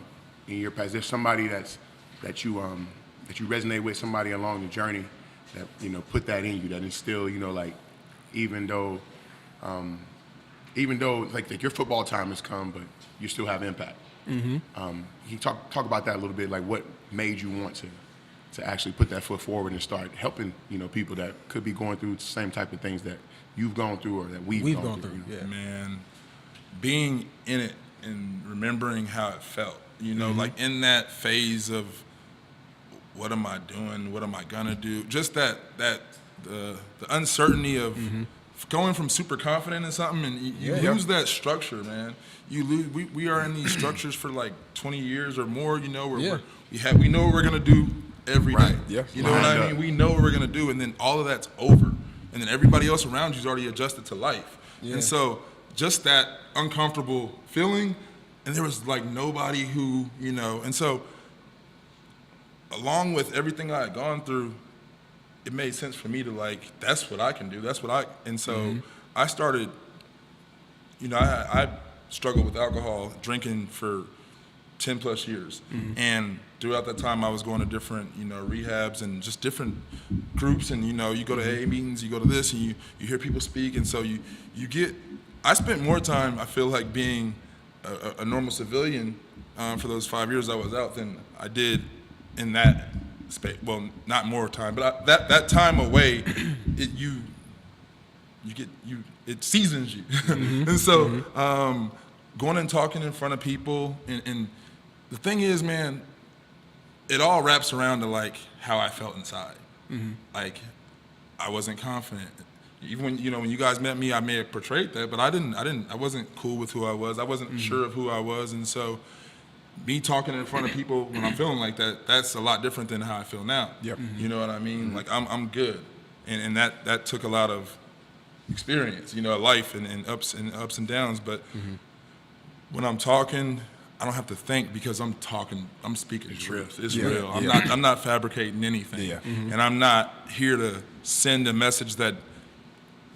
in your past? There's somebody that you resonate with, somebody along the journey that put that in you, that instill, even though like your football time has come, but you still have impact. Can you talk about that a little bit, like what made you want to actually put that foot forward and start helping people that could be going through the same type of things that you've gone through or that we've gone through? Yeah. Man, being in it and remembering how it felt, like in that phase of what am I doing, what am I gonna do, just the uncertainty of going from super confident in something, and you lose that structure, man. You lose. We are in these structures for like 20 years or more, where we know what we're gonna do every day. Yeah. You know what I mean? We know what we're gonna do, and then all of that's over, and then everybody else around you's already adjusted to life. Yeah. And so just that uncomfortable feeling, and there was like nobody who, and so along with everything I had gone through, it made sense for me to that's what I can do. And so I started, I struggled with alcohol, drinking for 10 plus years. And throughout that time I was going to different, rehabs and just different groups, and, you go to AA meetings, you go to this, and you hear people speak. And so I spent more time, I feel like, being a normal civilian for those 5 years I was out than I did in that space. Well, not more time, but that time away, it seasons you. And so going and talking in front of people, and the thing is, man, it all wraps around to how I felt inside. Like I wasn't confident. Even when when you guys met me, I may have portrayed that, but I wasn't cool with who I was. I wasn't sure of who I was. And so me talking in front of people when I'm feeling like that, that's a lot different than how I feel now. Yep. You know what I mean? Like I'm good. And that took a lot of experience, life and ups and downs. But When I'm talking, I don't have to think because I'm speaking truth. It's Yeah. real. Yeah. I'm not fabricating anything. Yeah. And I'm not here to send a message that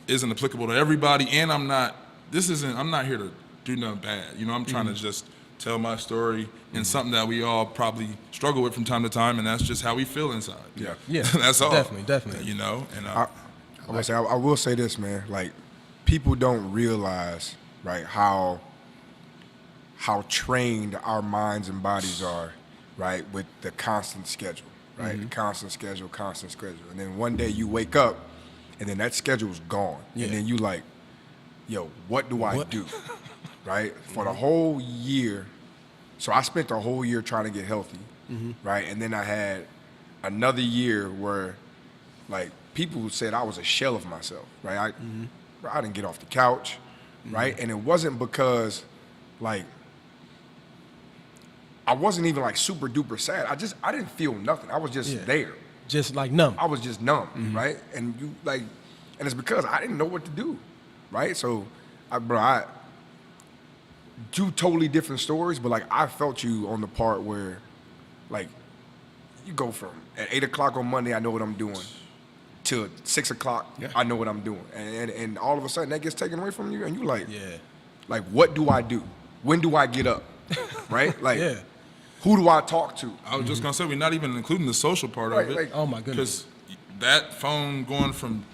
isn't applicable to everybody. And I'm not here to do nothing bad. I'm trying to just tell my story and something that we all probably struggle with from time to time, and that's just how we feel inside. Yeah. Yeah, That's all. definitely. And I will say this, man. Like, people don't realize, right, how trained our minds and bodies are, right, with the constant schedule, right? The constant schedule. And then one day you wake up, and then that schedule's gone. Yeah. And then you like, yo, what do I do? Right? For the whole year. So I spent the whole year trying to get healthy, right? And then I had another year where, like, people said I was a shell of myself, right? I didn't get off the couch, right? And it wasn't because, like, I wasn't even like super duper sad. I didn't feel nothing. I was just there. Just like numb. I was just numb, right? And it's because I didn't know what to do, right? So, I two totally different stories, but like I felt you on the part where, like, you go from at 8 o'clock on Monday, I know what I'm doing, till 6 o'clock, I know what I'm doing, and all of a sudden that gets taken away from you, and you like, like, what do I do? When do I get up? Right? Like, who do I talk to? I was just gonna say, we're not even including the social part Right, of it. like, oh my goodness. Because that phone going from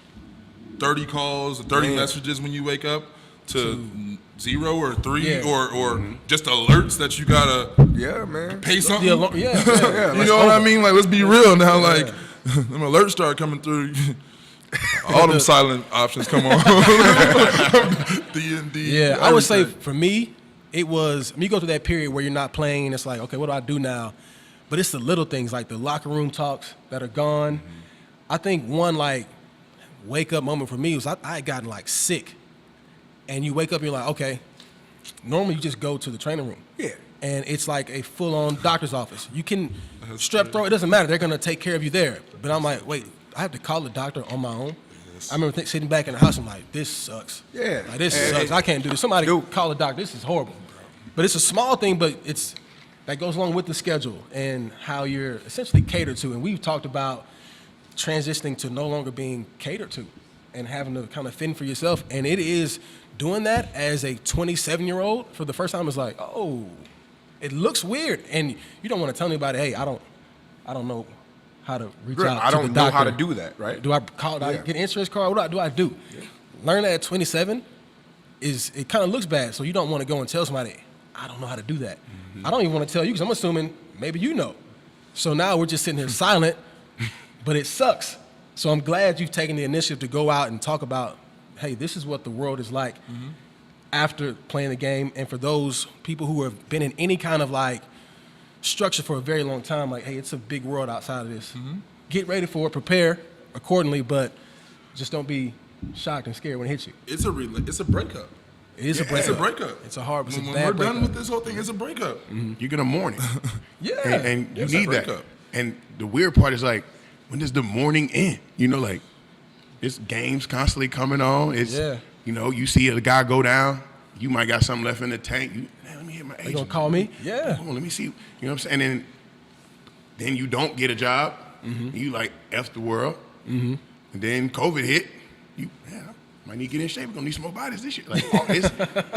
30 calls or 30 messages when you wake up to 0 or 3 or just alerts that you gotta pay something. You know what I mean? Like, let's be real now. Like, them alerts start coming through. All them silent options come on. D&D. Yeah, I would say for me, it was, you go through that period where you're not playing, and it's like, okay, what do I do now? But it's the little things, like the locker room talks that are gone. I think one, like, wake-up moment for me was I had gotten, like, sick. And you wake up and you're like, okay, normally you just go to the training room. Yeah. And it's like a full-on doctor's office. You can strep throat, it doesn't matter. They're going to take care of you there. But I'm like, wait, I have to call the doctor on my own? Yes. I remember sitting back in the house, I'm like, this sucks. Yeah. Like, this sucks. I can't do this. Somebody call a doctor. This is horrible. But it's a small thing, but that goes along with the schedule and how you're essentially catered to. And we've talked about transitioning to no longer being catered to and having to kind of fend for yourself. And it is doing that as a 27-year-old for the first time is like, oh, it looks weird. And you don't want to tell anybody, hey, I don't know how to reach out to the doctor. I don't know how to do that, right? Do I call? Do I get an insurance card? What do I do? Yeah. Learn that at 27 it kind of looks bad. So you don't want to go and tell somebody, I don't know how to do that. I don't even want to tell you because I'm assuming maybe you know. So now we're just sitting here silent, but it sucks. So I'm glad you've taken the initiative to go out and talk about, hey, this is what the world is like after playing the game. And for those people who have been in any kind of like structure for a very long time, like, hey, it's a big world outside of this. Get ready for it, prepare accordingly, but just don't be shocked and scared when it hits you. It's a breakup. It is a breakup. It's a breakup. It's a hard, it's when a bad we're breakup. done with this whole thing, it's a breakup. You're gonna mourn it. And you It's need a that. breakup. And the weird part is, like, when does the mourning end? You know, like, it's games constantly coming on. It's, you know, you see a guy go down, you might got something left in the tank. Let me hit my agent. You gonna call me? Yeah. Hold on, let me see. You know what I'm saying? And then you don't get a job. You like F the world. And then COVID hit. You might need to get in shape. We're gonna need some more bodies this year. Like,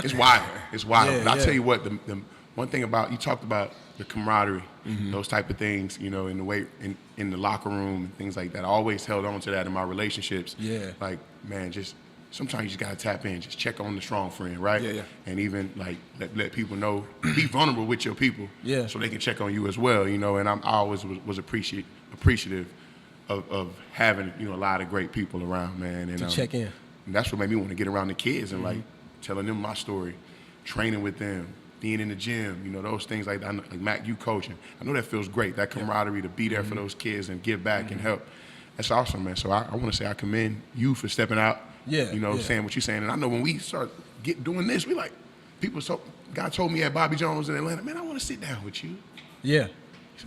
it's wild. It's wild. Yeah, but I'll tell you what, the one thing about, you talked about the camaraderie, those type of things, you know, in the way in the locker room and things like that. I always held on to that in my relationships. Yeah. Like, man, just sometimes you just gotta tap in, just check on the strong friend, right? Yeah. And even like let people know, be vulnerable with your people, so they can check on you as well, you know. And I always was appreciative of having, you know, a lot of great people around, man. And to check in. And that's what made me want to get around the kids and like telling them my story, training with them, being in the gym, you know, those things like that. Like, Mac, you coaching, I know that feels great. That camaraderie to be there for those kids and give back and help. That's awesome, man. So I want to say I commend you for stepping out. You know, saying what you're saying. And I know when we start doing this, we like, God told me at Bobby Jones in Atlanta, man, I want to sit down with you. Yeah.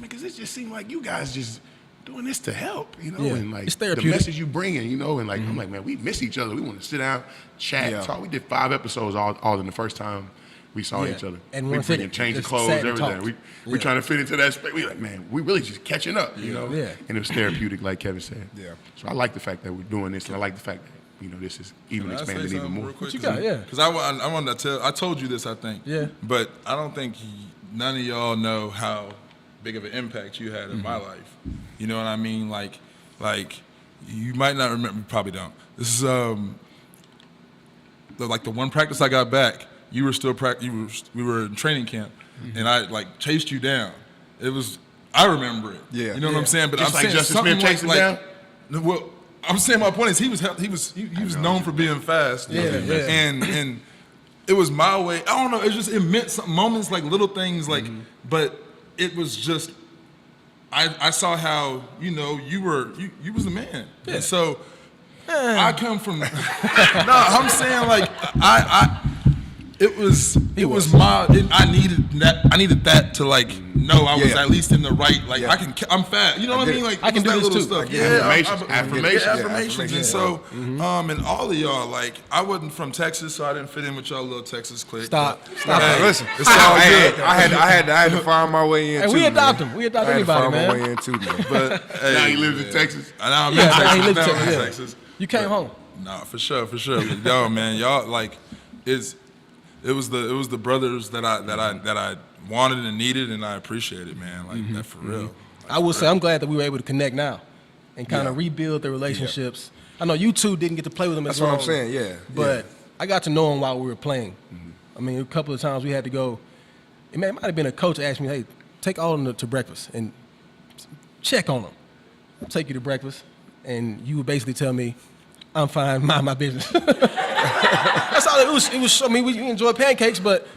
Because it just seemed like you guys just doing this to help, you know, and like it's the therapeutic. message you bringing, you know, and like I'm like, man, we miss each other. We want to sit down, chat, talk. We did 5 episodes all in the first time we saw each other. And we one thing, freaking changed the just clothes, sat and everything. talked. We trying to fit into that space. We like, man, we really just catching up, you know. Yeah. And it was therapeutic, like Kevin said. Yeah. So I like the fact that we're doing this, and I like the fact that this is even Can I say expanding even something more. real quick? What you got? Yeah. Because I wanted to tell. I told you this, I think. Yeah. But I don't think none of y'all know how big of an impact you had in my life. You know what I mean? Like you might not remember. You probably don't. This is like the one practice I got back. You were still we were in training camp, and I like chased you down. It was. I remember it. Yeah. You know what I'm saying? But Just I'm like saying Justice something Smith chasing down? Well, I'm saying my point is he was known for being fast. Yeah. And it was my way. I don't know. It meant some moments, like little things, like. But it was just. I saw how you was a man. Yeah. And so I come from. No, I'm saying like It was my. I needed that to like know I was at least in the right. Like I'm fat. You know what I mean? Like I can do this too. Stuff. Affirmations. And so, and all of y'all, like I wasn't from Texas, so I didn't fit in with y'all little Texas clique. Stop. Hey, Listen, it's all good. I had to find my way in. And too, we adopt man. them. We adopt I had to anybody, find man. my way in too, man. But hey, Now he lives in Texas. Now I'm in Yeah, Texas. he lives Now I'm in in Texas. Texas. You came home. Nah, for sure. But yo, man, y'all like it was the brothers that I wanted and needed, and I appreciated, man. Like that for real. I will say I'm glad that we were able to connect now and kind of rebuild the relationships. I know you two didn't get to play with them as That's what long. I'm saying. Yeah, But I got to know him while we were playing. I mean, a couple of times we had to go. It might have been a coach asked me, "Hey, take Aldon to breakfast and check on him. I'll take you to breakfast," and you would basically tell me, "I'm fine, mind my business." That's all it was. It was. I mean, we enjoy pancakes, but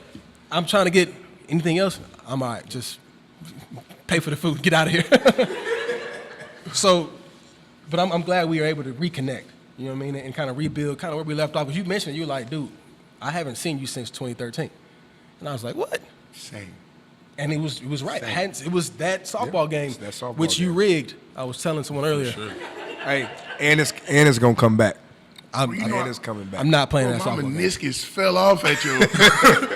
I'm trying to get anything else. I'm all right. Just pay for the food. Get out of here. So, but I'm glad we were able to reconnect. You know what I mean, and kind of rebuild, kind of where we left off. Because you mentioned, you were like, "Dude, I haven't seen you since 2013," and I was like, "What?" Same. And it was right. It was that softball game, that softball which you game. rigged. I was telling someone earlier. Sure. Hey, and it's gonna come back. I'm It's coming back. I'm not playing Bro, that my softball game. meniscus fell off at you.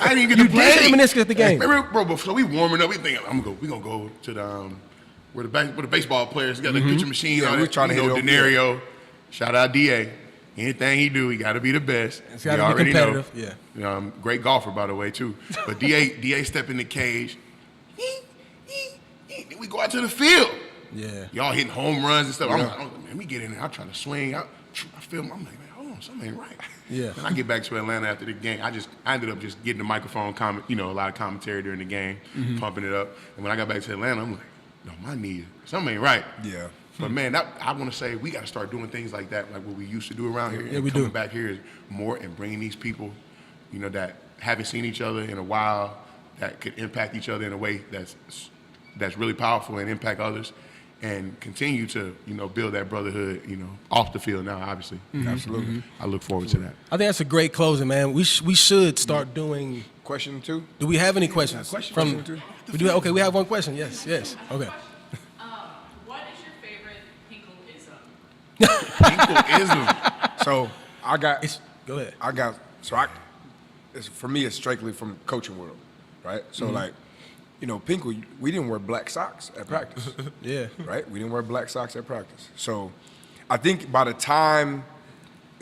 I didn't even get to play. did say meniscus at the game. Remember, bro, so we warming up. We thinking, we gonna go to the where the baseball players got the pitching machine. Yeah, on we're it. trying to You know, hit it Denario. Shout out DA. Anything he do, he got to be the best. It's gotta You be already competitive, know. Great golfer, by the way, too. But DA stepped in the cage. Then we go out to the field. Yeah. Y'all hitting home runs and stuff. I'm like, man, we get in there. I'm trying to swing. I feel. I'm like, man, hold on, something ain't right. Yeah. And I get back to Atlanta after the game. I ended up just getting the microphone, a lot of commentary during the game, pumping it up. And when I got back to Atlanta, I'm like, no, my knee, something ain't right. Yeah. But man, I want to say we got to start doing things like that, like what we used to do around here. Yeah, and we coming do. back here is more and bringing these people, that haven't seen each other in a while, that could impact each other in a way that's really powerful and impact others, and continue to build that brotherhood off the field now. Obviously, Absolutely. I look forward to that. I think that's a great closing, man. We should start doing. Question 2. Do we have any questions? Question two. We do. Okay, we have one question. Yes. Okay. What is your favorite Hinkleism? Equalism. So Go ahead. For me, it's strictly from coaching world, right? So like, Pinkle, we didn't wear black socks at practice. Yeah. Right? We didn't wear black socks at practice. So I think it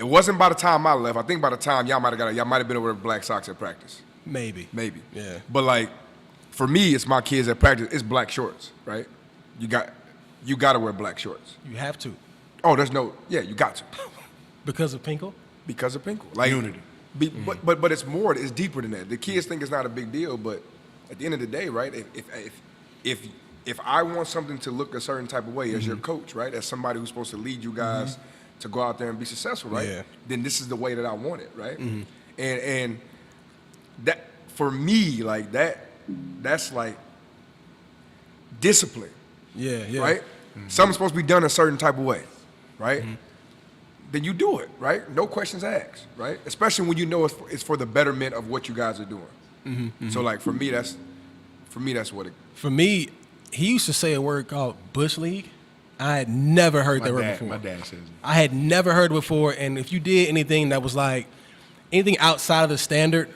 wasn't by the time I left. I think by the time y'all might have been over black socks at practice. Maybe. Yeah. But like, for me, it's my kids at practice. It's black shorts, right? You got to wear black shorts. You have to Oh, you got to because of Pinkle. because of Pinkle. Like Unity. But it's more. It's deeper than that. The kids think it's not a big deal, but at the end of the day, right? If I want something to look a certain type of way as your coach, right? As somebody who's supposed to lead you guys to go out there and be successful, right? Yeah. Then this is the way that I want it, right? And that for me, like that's like discipline, Yeah. right? Something's supposed to be done a certain type of way, right? Then you do it, right? No questions asked, right? Especially when you know it's for the betterment of what you guys are doing. So like for me, that's what it. For me, he used to say a word called Bush League. I had never heard that word before. My dad says it. I had never heard it before, and if you did anything that was like anything outside of the standard,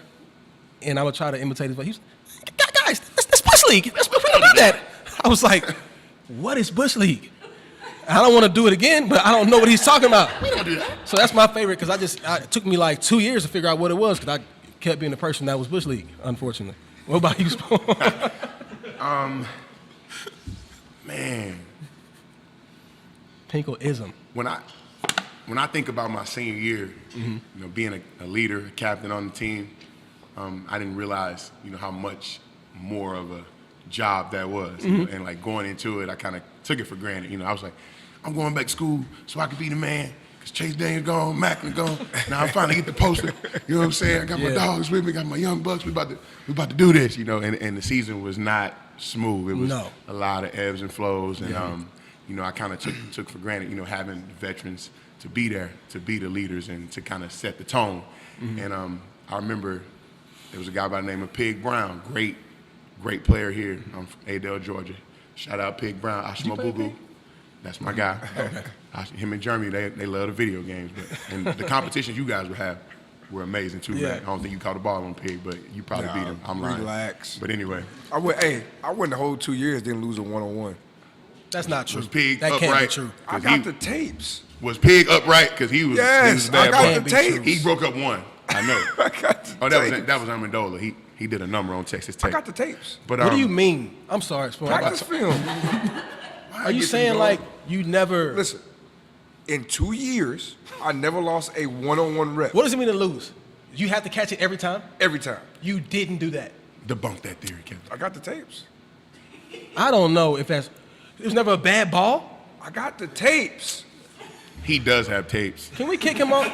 and I would try to imitate his voice. He was, guys, that's Bush League. We don't do that. I was like, what is Bush League? I don't want to do it again, but I don't know what he's talking about. We don't do that. So that's my favorite because it took me like 2 years to figure out what it was because I kept being the person that was Bush League, unfortunately. What about you, Spoon? Man, Pinkle-ism. when I think about my senior year, you know, being a leader, a captain on the team, I didn't realize, you know, how much more of a job that was. You know, and like going into it, I kind of took it for granted. You know, I was like, I'm going back to school so I could be the man. Cause Chase Daniels gone, Maclin gone. Now I finally get the poster. You know what I'm saying? I got my dogs with me, got my young bucks. We about to do this. You know, and the season was not smooth. It was a lot of ebbs and flows, and you know, I kind of took for granted, you know, having the veterans to be there, to be the leaders, and to kind of set the tone. And I remember there was a guy by the name of Pig Brown, great player here. I'm from Adel, Georgia. Shout out Pig Brown, Ashima Bugu. That's my guy. Him and Jeremy, they love the video games. And the competitions you guys would have were amazing too, man. I don't think you caught a ball on Pig, but you probably beat him. I'm lying. Relax. But anyway. I went the whole 2 years, didn't lose a one-on-one. That's not true. Was Pig that upright? can't be true. I got the tapes. Was Pig upright? Because he was Yes, a bad I got boy. the tapes. He broke up one. I know. I got the tapes. That was Amendola. He did a number on Texas Tech. I got the tapes. But What do you mean? I'm sorry, Spoon. Practice film. Are you saying like you never? Listen, in 2 years, I never lost a one-on-one rep. What does it mean to lose? You have to catch it every time? Every time. You didn't do that. Debunk that theory, Kevin. I got the tapes. I don't know if that's. It was never a bad ball. I got the tapes. He does have tapes. Can we kick him off?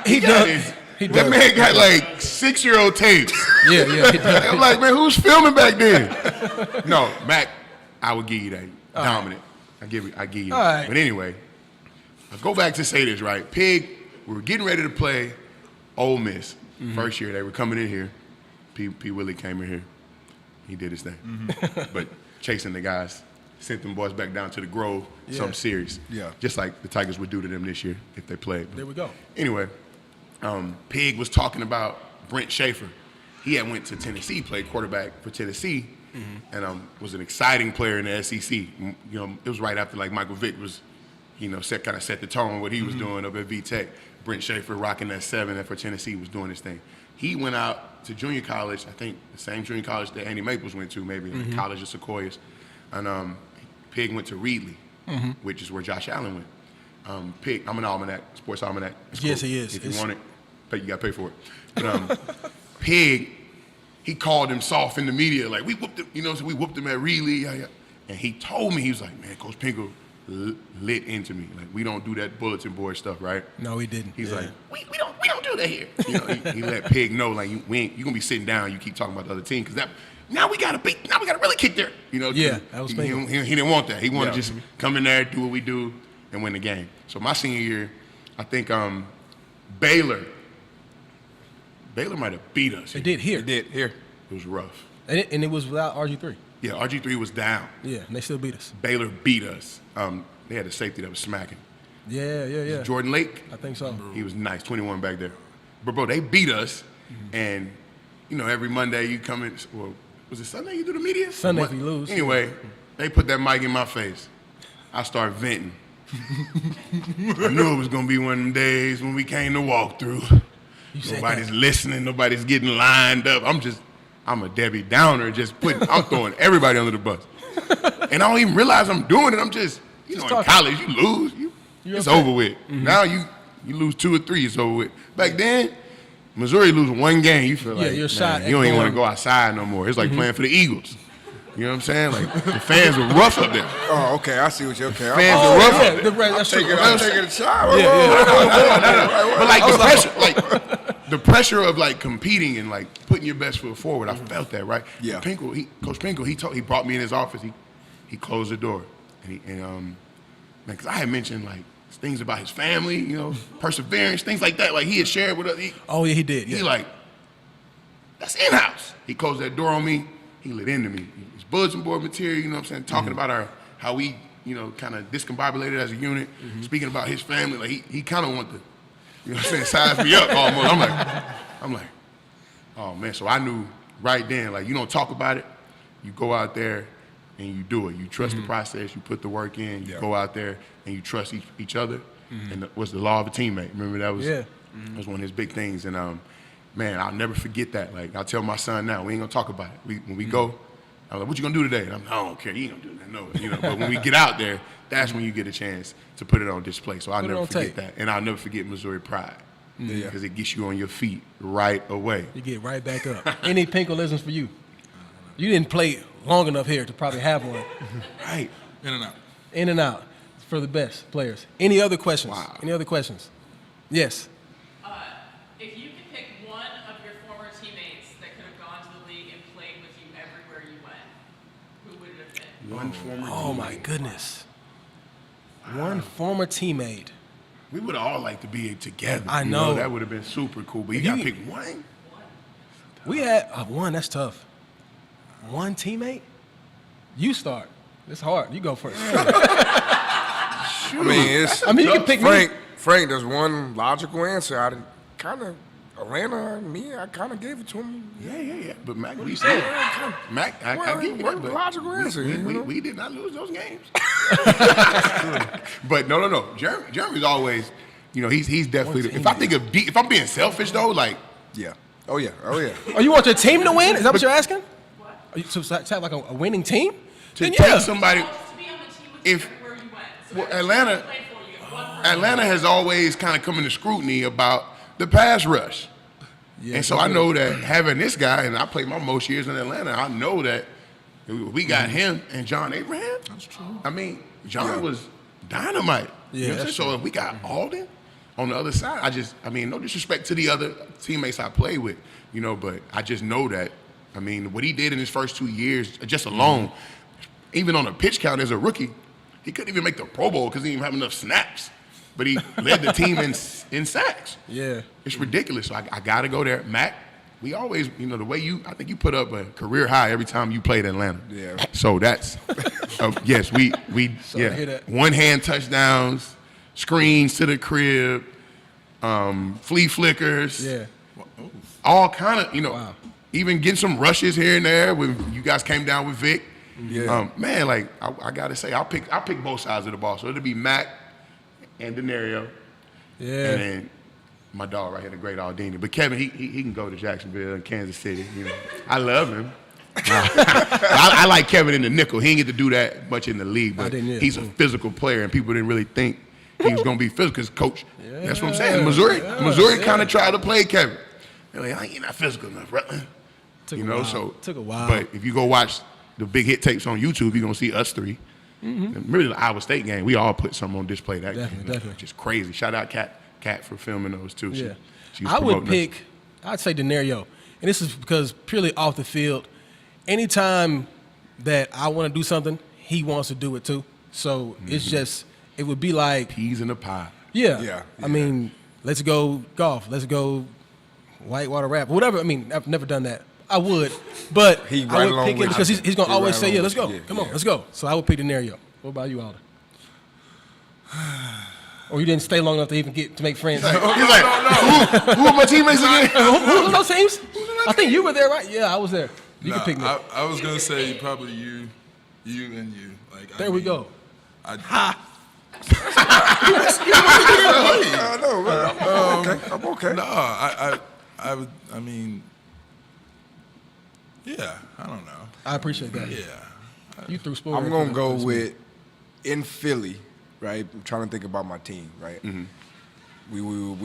He got does. his- He That does. man got like 6-year-old tapes. Yeah. He does. I'm like, man, who's filming back then? No, Mac, I would give you that. Dominant. I give you All that. right. But anyway, let's go back to say this, right? Pig, we were getting ready to play Ole Miss. First year, they were coming in here. P. Willie came in here. He did his thing. But chasing the guys, sent them boys back down to the Grove, something serious. Yeah. Just like the Tigers would do to them this year if they played. But There we go. Anyway, Pig was talking about Brent Schaefer. He had went to Tennessee, played quarterback for Tennessee, and was an exciting player in the SEC. You know, it was right after like Michael Vick was, you know, set the tone what he was doing up at VTech. Brent Schaefer rocking that 7 for Tennessee was doing his thing. He went out to junior college, I think the same junior college that Andy Maples went to, maybe like College of Sequoias, and Pig went to Reedley, which is where Josh Allen went. Pig, I'm an almanac, sports almanac. It's Yes, cool. he is. If you It's- want it, you got to pay for it. But Pig, he called him soft in the media, like we whooped him, you know, so we whooped him at Reedley. And he told me, he was like, man, Coach Pinkel lit into me. Like, we don't do that bulletin board stuff, right? No, he didn't. He's like, we don't do that here. You know, he let Pig know, like, you're gonna be sitting down, you keep talking about the other team, because now we gotta really kick there. You know, Yeah, that was he Pinkel. didn't want that. He wanted to just come in there, do what we do, and win the game. So my senior year, I think Baylor might have beat us. They did here. Did here. It was rough. And it was without RG3. Yeah, RG3 was down. Yeah, and they still beat us. Baylor beat us. They had a safety that was smacking. Yeah. Jordan Lake, I think so. he was nice, 21 back there. But, bro, they beat us, and, you know, every Monday you come in, well, was it Sunday you do the media? Sunday if you lose. Anyway, they put that mic in my face. I started venting. I knew it was going to be one of them days when we came to walk through. Nobody's listening. Nobody's getting lined up. I'm a Debbie Downer, I'm throwing everybody under the bus. And I don't even realize I'm doing it. I'm just in talking. college, you lose, it's okay. over with. Now you lose 2 or 3, it's over with. Back then, Missouri lose one game, you feel like, you're shot you don't at even want to going. go outside no more. It's like playing for the Eagles. You know what I'm saying? Like, the fans were rough up there. Oh, okay. I see what you're okay. Fans Oh, were rough yeah, up there. that's true. I'm taking a shot. But like the pressure, like the pressure of like competing and like putting your best foot forward, I felt that, right? Yeah. Coach Pinkel, he brought me in his office. He closed the door, and because I had mentioned like things about his family, you know, perseverance, things like that. Like he had shared with us. Oh, yeah, he did. He Yeah. like, that's in-house. He closed that door on me. He lit into me. His bulletin board material, you know what I'm saying, talking about how we, you know, kind of discombobulated as a unit, speaking about his family. Like he kind of wanted to, you know what I'm saying, size me up almost. I'm like, Oh man, so I knew right then, like you don't talk about it, you go out there and you do it. You trust the process, you put the work in, you go out there and you trust each other. And what's the law of a teammate? Remember that was that was one of his big things. And man, I'll never forget that. Like I tell my son now, we ain't gonna talk about it. When we go, I'm like, what you gonna do today? And I'm like, I don't care, you ain't gonna do that, no. You know, but when we get out there, that's when you get a chance to put it on display. So I'll never forget that. And I'll never forget Missouri pride. Because it gets you on your feet right away. You get right back up. Any Pinkellisms for you? You didn't play long enough here to probably have one. Right. In and out. In and out for the best players. Any other questions? Wow. Any other questions? Yes. If you could pick one of your former teammates that could have gone to the league and played with you everywhere you went, who would it have been? One former Oh teammate. my goodness. One former teammate. We would all like to be together. I You know. that would have been super cool. But you got to pick one. We had one. That's tough. One teammate. You start. It's hard. You go first. I mean, you can pick me. Frank, there's one logical answer. I kind of Atlanta. I kind of gave it to him. Yeah. But Mac, we said Mac. I give you that. But Logical answer. we did not lose those games. But no. Jeremy's always, he's definitely. If I think of if I'm being selfish though, like Yeah. Oh yeah. Oh, you want your team to win? Is that what you're asking? Are you to have like a winning team? to Then take yeah. somebody. To be on the team with you If everywhere you went. So well, every Atlanta. team that played for you, one person. Atlanta has always kind of come into scrutiny about the pass rush. And so I know that having this guy, and I played my most years in Atlanta, I know that we got him and John Abraham. That's true. I mean, John was dynamite. Yeah, You know, so if we got Aldon on the other side, no disrespect to the other teammates I play with, but I just know that, what he did in his first 2 years, just alone, even on a pitch count as a rookie, he couldn't even make the Pro Bowl because he didn't have enough snaps. But he led the team in sacks. Yeah. It's ridiculous. So I got to go there. Mac, we always, the way I think you put up a career high every time you played Atlanta. Yeah. So that's, yes, we I hear that. one-hand touchdowns, screens to the crib, flea flickers. Yeah. All kind of, Wow. even getting some rushes here and there when you guys came down with Vic. Yeah. Man, like, I got to say, I'll pick both sides of the ball. So it'll be Mac and Denario. Yeah. And then my dog right here, the great Aldini. But Kevin, he can go to Jacksonville and Kansas City. I love him. I like Kevin in the nickel. He didn't get to do that much in the league, but didn't either. he's a physical player, and people didn't really think he was going to be physical because coach. That's what I'm saying. Missouri kind of tried to play Kevin. They're like, you're not physical enough, Rutlan. Took a while. So Took a while. But if you go watch the big hit tapes on YouTube, you're going to see us three. Remember the Iowa State game? We all put something on display that game. Definitely. Just crazy. Shout out Kat for filming those too. Yeah. She was I would promoting us. pick, I'd say Denario. And this is because purely off the field, anytime that I want to do something, he wants to do it too. So it's just, it would be like, Peas in the pie. Yeah. Let's go golf. Let's go whitewater rap. Whatever. I've never done that. I would. But He I right would along pick it with because you. he's going to He always right say, along yeah, let's with go. you. Come on, Yeah. let's go. So I would pick Denario. What about you, Alden? Or you didn't stay long enough to even get to make friends? He's like, who are my teammates again? Who was those teams? I think you were there, right? Yeah, I was there. You Nah, can pick me. I was gonna say probably you and you. Like There we go. I know, man. I'm okay. No, I would. Yeah, I don't know. I appreciate that. Yeah, You threw sport. I'm gonna go with in Philly, right? I'm trying to think about my team, right? We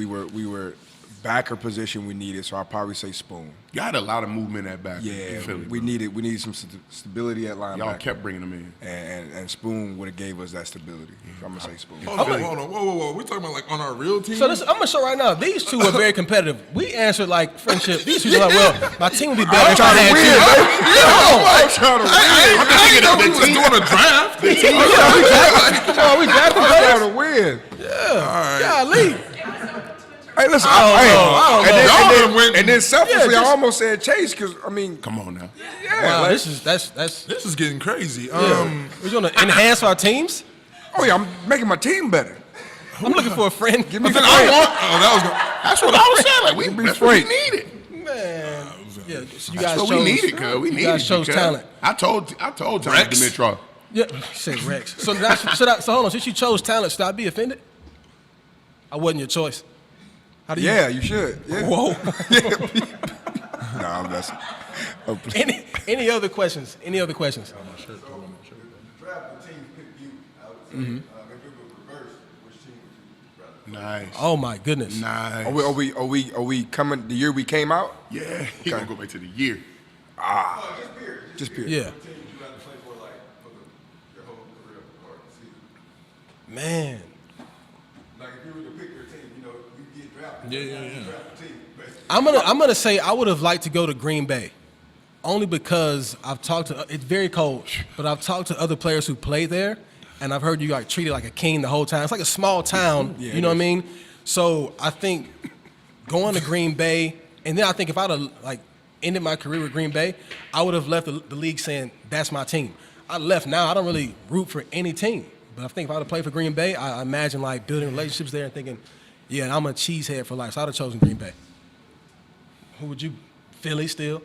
were backer position we needed, so I'll probably say Spoon. You had a lot of movement at back. Yeah, in Philly, we bro. needed some stability at linebacker. Y'all kept bringing them in. and Spoon would have gave us that stability. So I'm gonna say Spoon. Hold on, whoa. We talking about like on our real team? So I'm gonna show right now. These two are very competitive. We answered like friendship. These two are like, well, my team would be better if I had you. I'm trying to win. I didn't know we was doing a draft. Come on, we drafted I'm players. trying to win. Golly. Hey, listen. I don't know. And then selfishly, Yeah, I just- almost said Chase because Come on now. Wow, like- this is that's. This is getting crazy. We're gonna enhance our teams. oh yeah, I'm making my team better. I'm looking for a friend. Give me That's what I was going. That's what I was saying. Like, Be that's what we straight. needed. Man, Yeah, so you That's guys what chose. we needed, cuz. We needed you guys chose cuz. talent. I told Thomas Rex. Dimitrov. Yeah, you said Rex. So hold on. Since you chose talent, should I be offended? I wasn't your choice. How do you? Yeah, you should. Yeah. Whoa. Nah, I'm messing. Oh, Any other questions? Any other questions? Nice. Oh my goodness. Nice. Are we coming the year we came out? Yeah, he gonna go back to the year. Just period. Yeah. Man. Like if you were to pick your team, you know, you get drafted. Yeah. Draft a team, basically. I'm gonna say I would have liked to go to Green Bay, only because I've talked to. It's very cold, but I've talked to other players who played there, and I've heard you like treated like a king the whole time. It's like a small town, you know what I mean? So I think going to Green Bay, and then I think if I'd have like ended my career with Green Bay, I would have left the league saying that's my team. I left now. I don't really root for any team, but I think if I'd have played for Green Bay, I imagine like building relationships there and thinking, yeah, I'm a cheesehead for life. So I'd have chosen Green Bay. Who would you? Philly still?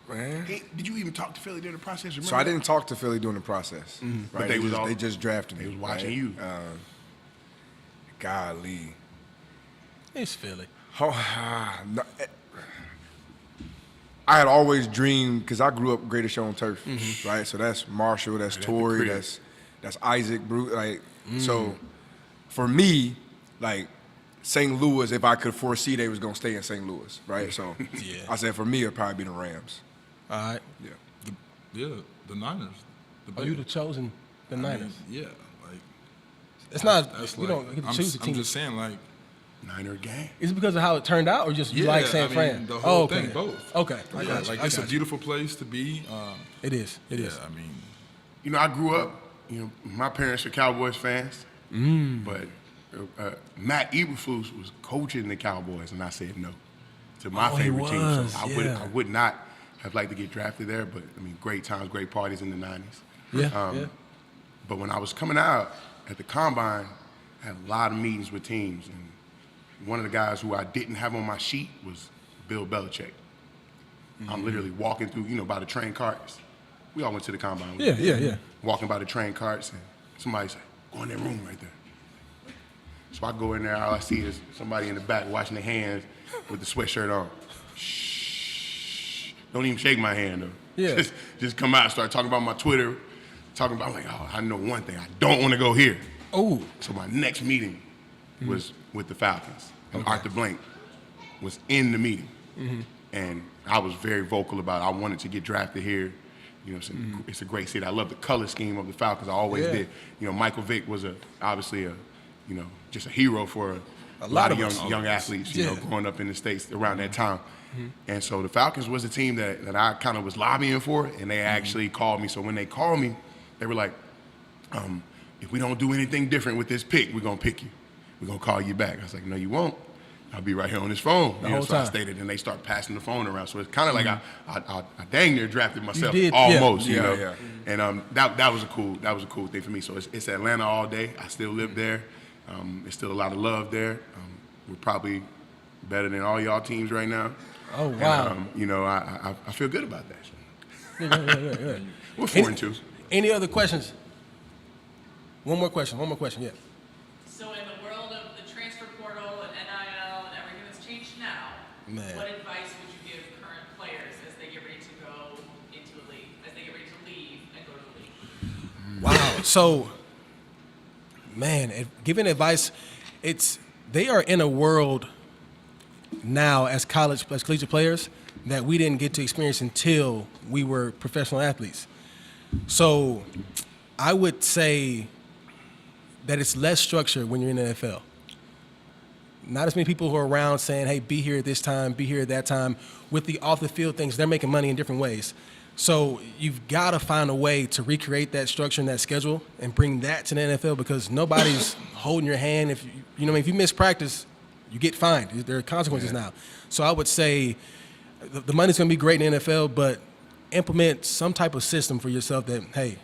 Man. Hey, did you even talk to Philly during the process? Remember So I that? didn't talk to Philly during the process. Right? But they just drafted me. they was watching right? you. Golly. It's Philly. Oh, no, I had always dreamed because I grew up Greatest Show on Turf, right? So that's Marshall, that's Right at the Torrey, crib. that's Isaac, Bruce. Like, so for me, like St. Louis, if I could foresee they was gonna stay in St. Louis, right? So Yeah. I said for me it'd probably be the Rams. All right. Yeah. The Niners. The Oh, you'd have chosen the Niners. Yeah, like It's not. that's You like don't get to choose the I'm team. just saying, like Niner gang. Is it because of how it turned out, or just you like San I Fran? mean, the whole okay. thing, both. Okay. I Yeah, got you. like I it's a got you. beautiful place to be. It is. It is. Yeah, I mean, You know, I grew up. You know, my parents are Cowboys fans, but Matt Eberflus was coaching the Cowboys, and I said no to my Oh, he favorite team. was, So yeah. I would not have liked to get drafted there, but I mean, great times, great parties in the '90s. Yeah. But when I was coming out at the combine, I had a lot of meetings with teams, and one of the guys who I didn't have on my sheet was Bill Belichick. I'm literally walking through, you know, by the train carts. We all went to the combine. Yeah. Walking by the train carts, and somebody said, "Go in that room right there." So I go in there. All I see is somebody in the back washing their hands with the sweatshirt on. Shh! Don't even shake my hand though. Yeah. Just come out, and start talking about my Twitter, talking about. I'm like, oh, I know one thing. I don't want to go here. Oh. So my next meeting was with the Falcons, and Arthur Blank was in the meeting, and I was very vocal about I wanted to get drafted here. You know, it's a great city. I love the color scheme of the Falcons. I always Yeah. did. You know, Michael Vick was obviously just a hero for a lot lot of of us. young athletes. You know, Yeah. growing up in the States around that time. And so the Falcons was a team that I kind of was lobbying for, and they actually called me. So when they called me, they were like, if we don't do anything different with this pick, we're going to pick you. We're going to call you back. I was like, no, you won't. I'll be right here on this phone. The whole so I time. stayed, and they start passing the phone around. So it's kind of like I dang near drafted myself did, yeah. almost, you Yeah, know. yeah. And that was a cool thing for me. So it's Atlanta all day. I still live there. There's still a lot of love there. We're probably better than all y'all teams right now. Oh wow. And, you know, I feel good about that. Yeah. We're 4-2. Any other questions? One more question. Yeah. So in the world of the transfer portal and NIL and everything that's changed now, Man. what advice would you give current players as they get ready to go into a league, as they get ready to leave and go to the league? Wow. So, man, giving advice, they are in a world now as collegiate players that we didn't get to experience until we were professional athletes. So, I would say that it's less structure when you're in the NFL. Not as many people who are around saying, hey, be here at this time, be here at that time. With the off-the-field things, they're making money in different ways. So you've got to find a way to recreate that structure and that schedule and bring that to the NFL because nobody's holding your hand. If you miss practice, you get fined. There are consequences now. So I would say the money's going to be great in the NFL, but implement some type of system for yourself that, hey,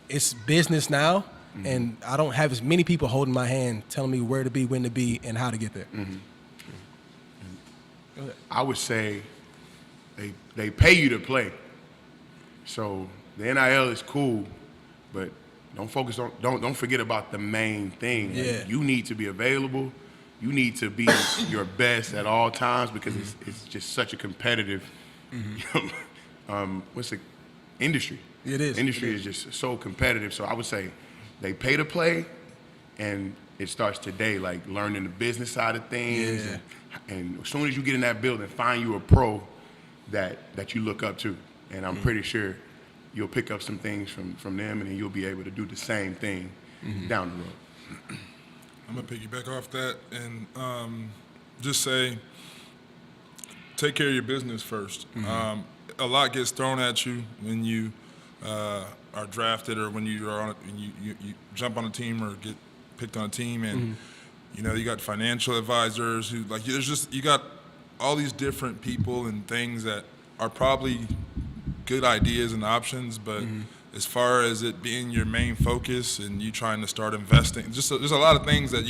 it's business now, and I don't have as many people holding my hand telling me where to be, when to be, and how to get there. I would say a they pay you to play. So the NIL is cool, but don't forget about the main thing. Yeah. You need to be available. You need to be your best at all times because it's just such a competitive industry. It is. Industry is just so competitive. So I would say they pay to play, and it starts today, like learning the business side of things. Yeah. And as soon as you get in that building, find you a pro that you look up to. And I'm pretty sure you'll pick up some things from them, and then you'll be able to do the same thing down the road. I'm going to piggyback off that and just say, take care of your business first. A lot gets thrown at you when you are drafted or when you are on you jump on a team or get picked on a team, and you know, you got financial advisors who you got all these different people and things that are probably good ideas and options, but as far as it being your main focus and you trying to start investing, there's a lot of things that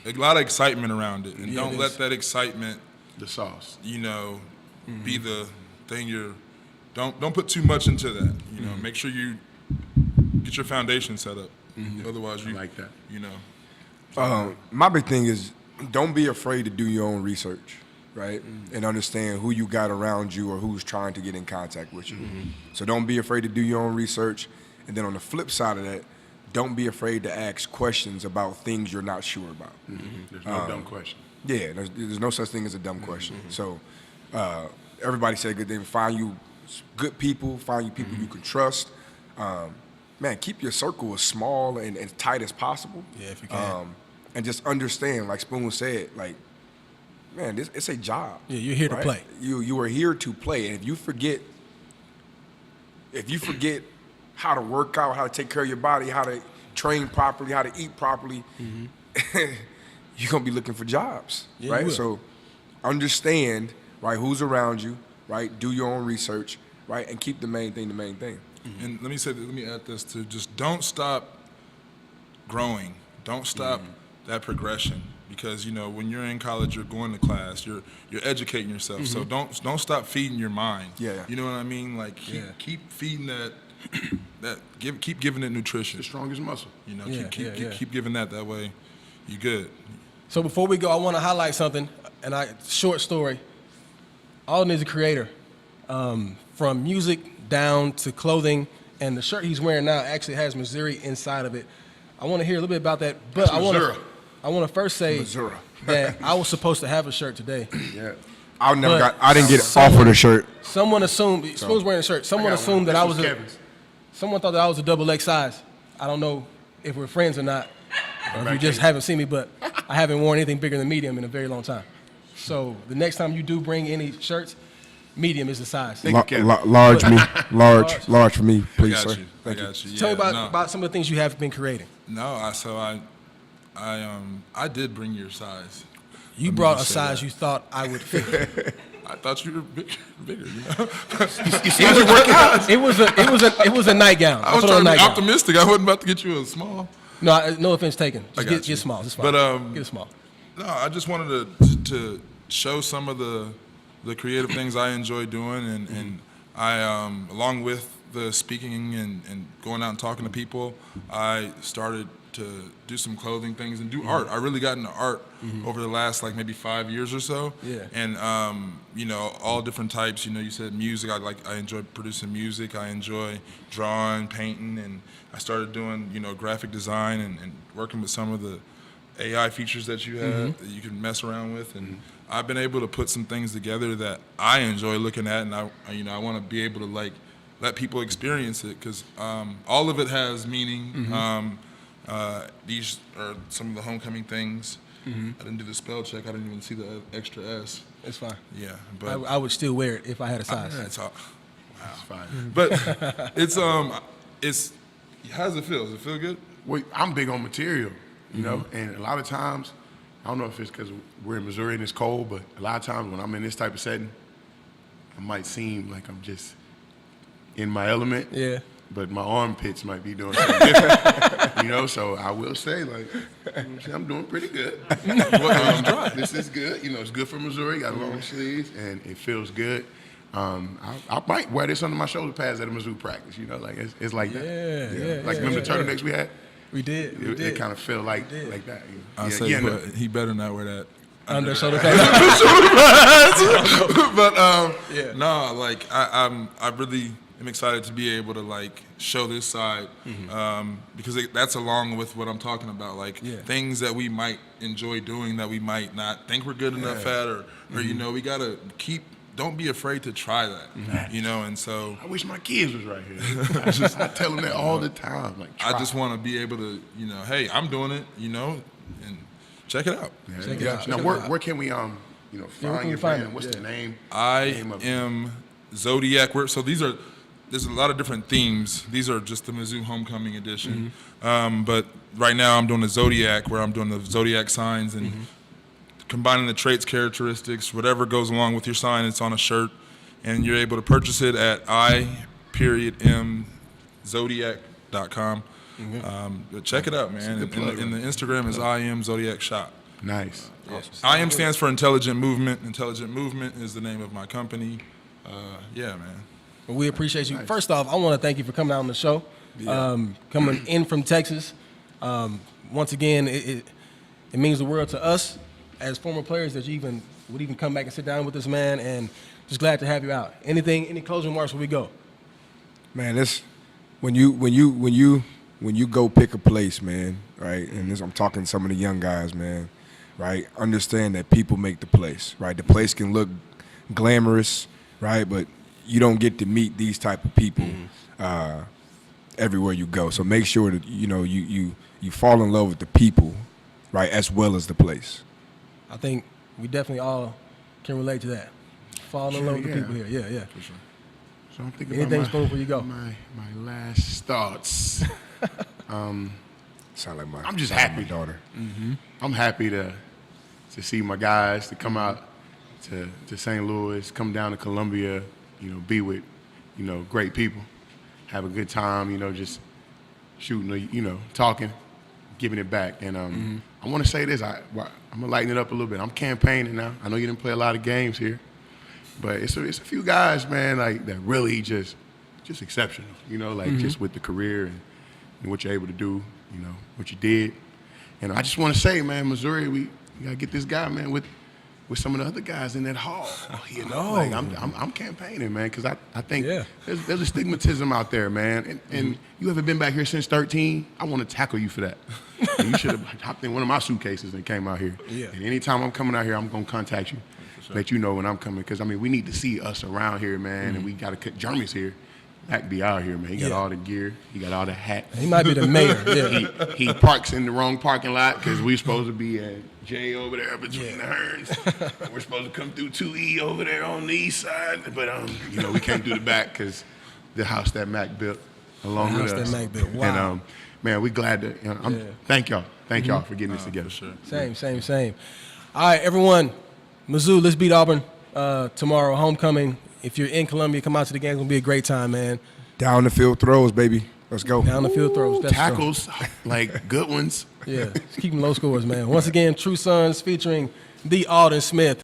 a lot of excitement around it, and don't let that excitement, The sauce. you know, be the thing don't put too much into that. You know, make sure you get your foundation set up. Otherwise, I like that. You know, My big thing is don't be afraid to do your own research, right? And understand who you got around you or who's trying to get in contact with you. So don't be afraid to do your own research. And then on the flip side of that, don't be afraid to ask questions about things you're not sure about. There's no dumb question. Yeah, there's no such thing as a dumb question. So everybody said good thing. Find you good people. Find you people you can trust. Man, keep your circle as small and as tight as possible. Yeah, if you can. And just understand, like Spoon said, like, man, it's a job. Yeah, you're here to right? play. You are here to play, and if you forget how to work out, how to take care of your body, how to train properly, how to eat properly, you're gonna be looking for jobs, Yeah, you right? will. So understand, right, who's around you, right? Do your own research, right, and keep the main thing the main thing. and let me add this too. Just don't stop growing. Don't stop that progression, because you know when you're in college, you're going to class, you're educating yourself. So don't stop feeding your mind. Yeah. You know what I mean? Like keep feeding keep giving it nutrition. The strongest muscle. You know, Yeah, keep giving that way. You good. So before we go, I want to highlight something, short story. Aldon is a creator, from music down to clothing, and the shirt he's wearing now actually has Missouri inside of it. I want to hear a little bit about that, but I want to first say Missouri. that I was supposed to have a shirt today. Yeah. I But didn't get someone- offered a shirt. Someone assumed Spoon's wearing a shirt. Someone assumed that I was someone thought that I was a double X size. I don't know if we're friends or not, or if you just haven't seen me, but I haven't worn anything bigger than medium in a very long time. So the next time you do bring any shirts, medium is the size. Large for me, I please, got sir. you. Thank I you. got you. Tell me Yeah, about some of the things you have been creating. I did bring your size. You Let me brought a just say size that. you thought I would fit. I thought you were bigger, you know. It was a nightgown. I was trying to be optimistic. I wasn't about to get you a small. No offense taken. I Just got you. get small. It's fine. But get it small. No, I just wanted to show some of the creative things I enjoy doing, and I along with the speaking and going out and talking to people, I started to do some clothing things and do art. I really got into art over the last like maybe 5 years or so. Yeah. And you know, all different types. You know, you said music. I enjoy producing music. I enjoy drawing, painting, and I started doing graphic design and working with some of the AI features that you have that you can mess around with, and I've been able to put some things together that I enjoy looking at, and I want to be able to let people experience it, because all of it has meaning. These are some of the homecoming things. I didn't do the spell check. I didn't even see the extra S. It's fine. Yeah, but I would still wear it if I had a size. it's all, It's fine. but it's how does it feel? Does it feel good? Well, I'm big on material, you know, and a lot of times, I don't know if it's because we're in Missouri and it's cold, but a lot of times when I'm in this type of setting, I might seem like I'm just in my element. Yeah. But my armpits might be doing something different, you know. So I will say, I'm doing pretty good. This is good. You know, it's good for Missouri. Got long sleeves, and it feels good. I might wear this under my shoulder pads at a Mizzou practice. You know, like it's like that. Like remember the turtlenecks we had? We did. It kind of felt like that. You know? I say, he better not wear that. Under shoulder pads. But no, like I really am excited to be able to like show this side because that's along with what I'm talking about, like things that we might enjoy doing that we might not think we're good enough at, or you know, we gotta don't be afraid to try that, you know. And so I wish my kids was right here. I tell them that all the time. Like I just want to be able to, you know, hey, I'm doing it, you know, and check it out. Check it out. Now, where can we find your brand? What's the name? I am Zodiac. So there's a lot of different themes. These are just the Mizzou Homecoming Edition. But right now I'm doing the Zodiac, where I'm doing the Zodiac signs and combining the traits, characteristics, whatever goes along with your sign. It's on a shirt, and you're able to purchase it at I.mzodiac.com. But check it out, man. And the Instagram is I Am Zodiac Shop. Nice. Awesome. I Am stands for Intelligent Movement. Intelligent Movement is the name of my company. Man. Well, we appreciate you. First off, I want to thank you for coming out on the show, coming in from Texas. Once again, it means the world to us as former players that you would even come back and sit down with this man, and just glad to have you out. Any closing remarks before we go? Man, this when you go pick a place, man, right? And I'm talking to some of the young guys, man, right? Understand that people make the place, right? The place can look glamorous, right? But you don't get to meet these type of people everywhere you go. So make sure that you fall in love with the people, right, as well as the place. I think we definitely all can relate to that. Fall in love with the people here. Yeah. For sure. So I'm thinking Anything spoken before you go? My last thoughts. Sound like I'm just happy. My daughter. I'm happy to see my guys to come out to St. Louis, come down to Columbia, be with, great people, have a good time, just shooting, talking, giving it back. And I want to say this, I'm going to lighten it up a little bit. I'm campaigning now. I know you didn't play a lot of games here, but it's a few guys, man, like that really just exceptional, just with the career and what you're able to do, what you did. And I just want to say, man, Missouri, we got to get this guy, man, with some of the other guys in that hall. Like I'm campaigning, man, because I think there's a stigmatism out there, man. And you haven't been back here since 13. I want to tackle you for that. And you should have hopped in one of my suitcases and came out here. Yeah. And anytime I'm coming out here, I'm going to contact you, let you know when I'm coming. Because, we need to see us around here, man. And we got to cut. Jeremy's here. Mac be out here, man. He got all the gear. He got all the hats. He might be the mayor. Yeah. He parks in the wrong parking lot because we're supposed to be at J over there between the Hearns. We're supposed to come through 2E over there on the east side. But, we can't do the back because the house that Mac built along with us. The house that Mac built. Wow. And, man, we glad to, thank y'all. Thank y'all for getting this together. For sure. Same. All right, everyone. Mizzou, let's beat Auburn tomorrow. Homecoming. If you're in Columbia, come out to the game. It's going to be a great time, man. Down the field throws, baby. Let's go. Down the field throws. That's tackles, like good ones. Yeah, keep them low scores, man. Once again, True Sons featuring the Aldon Smith.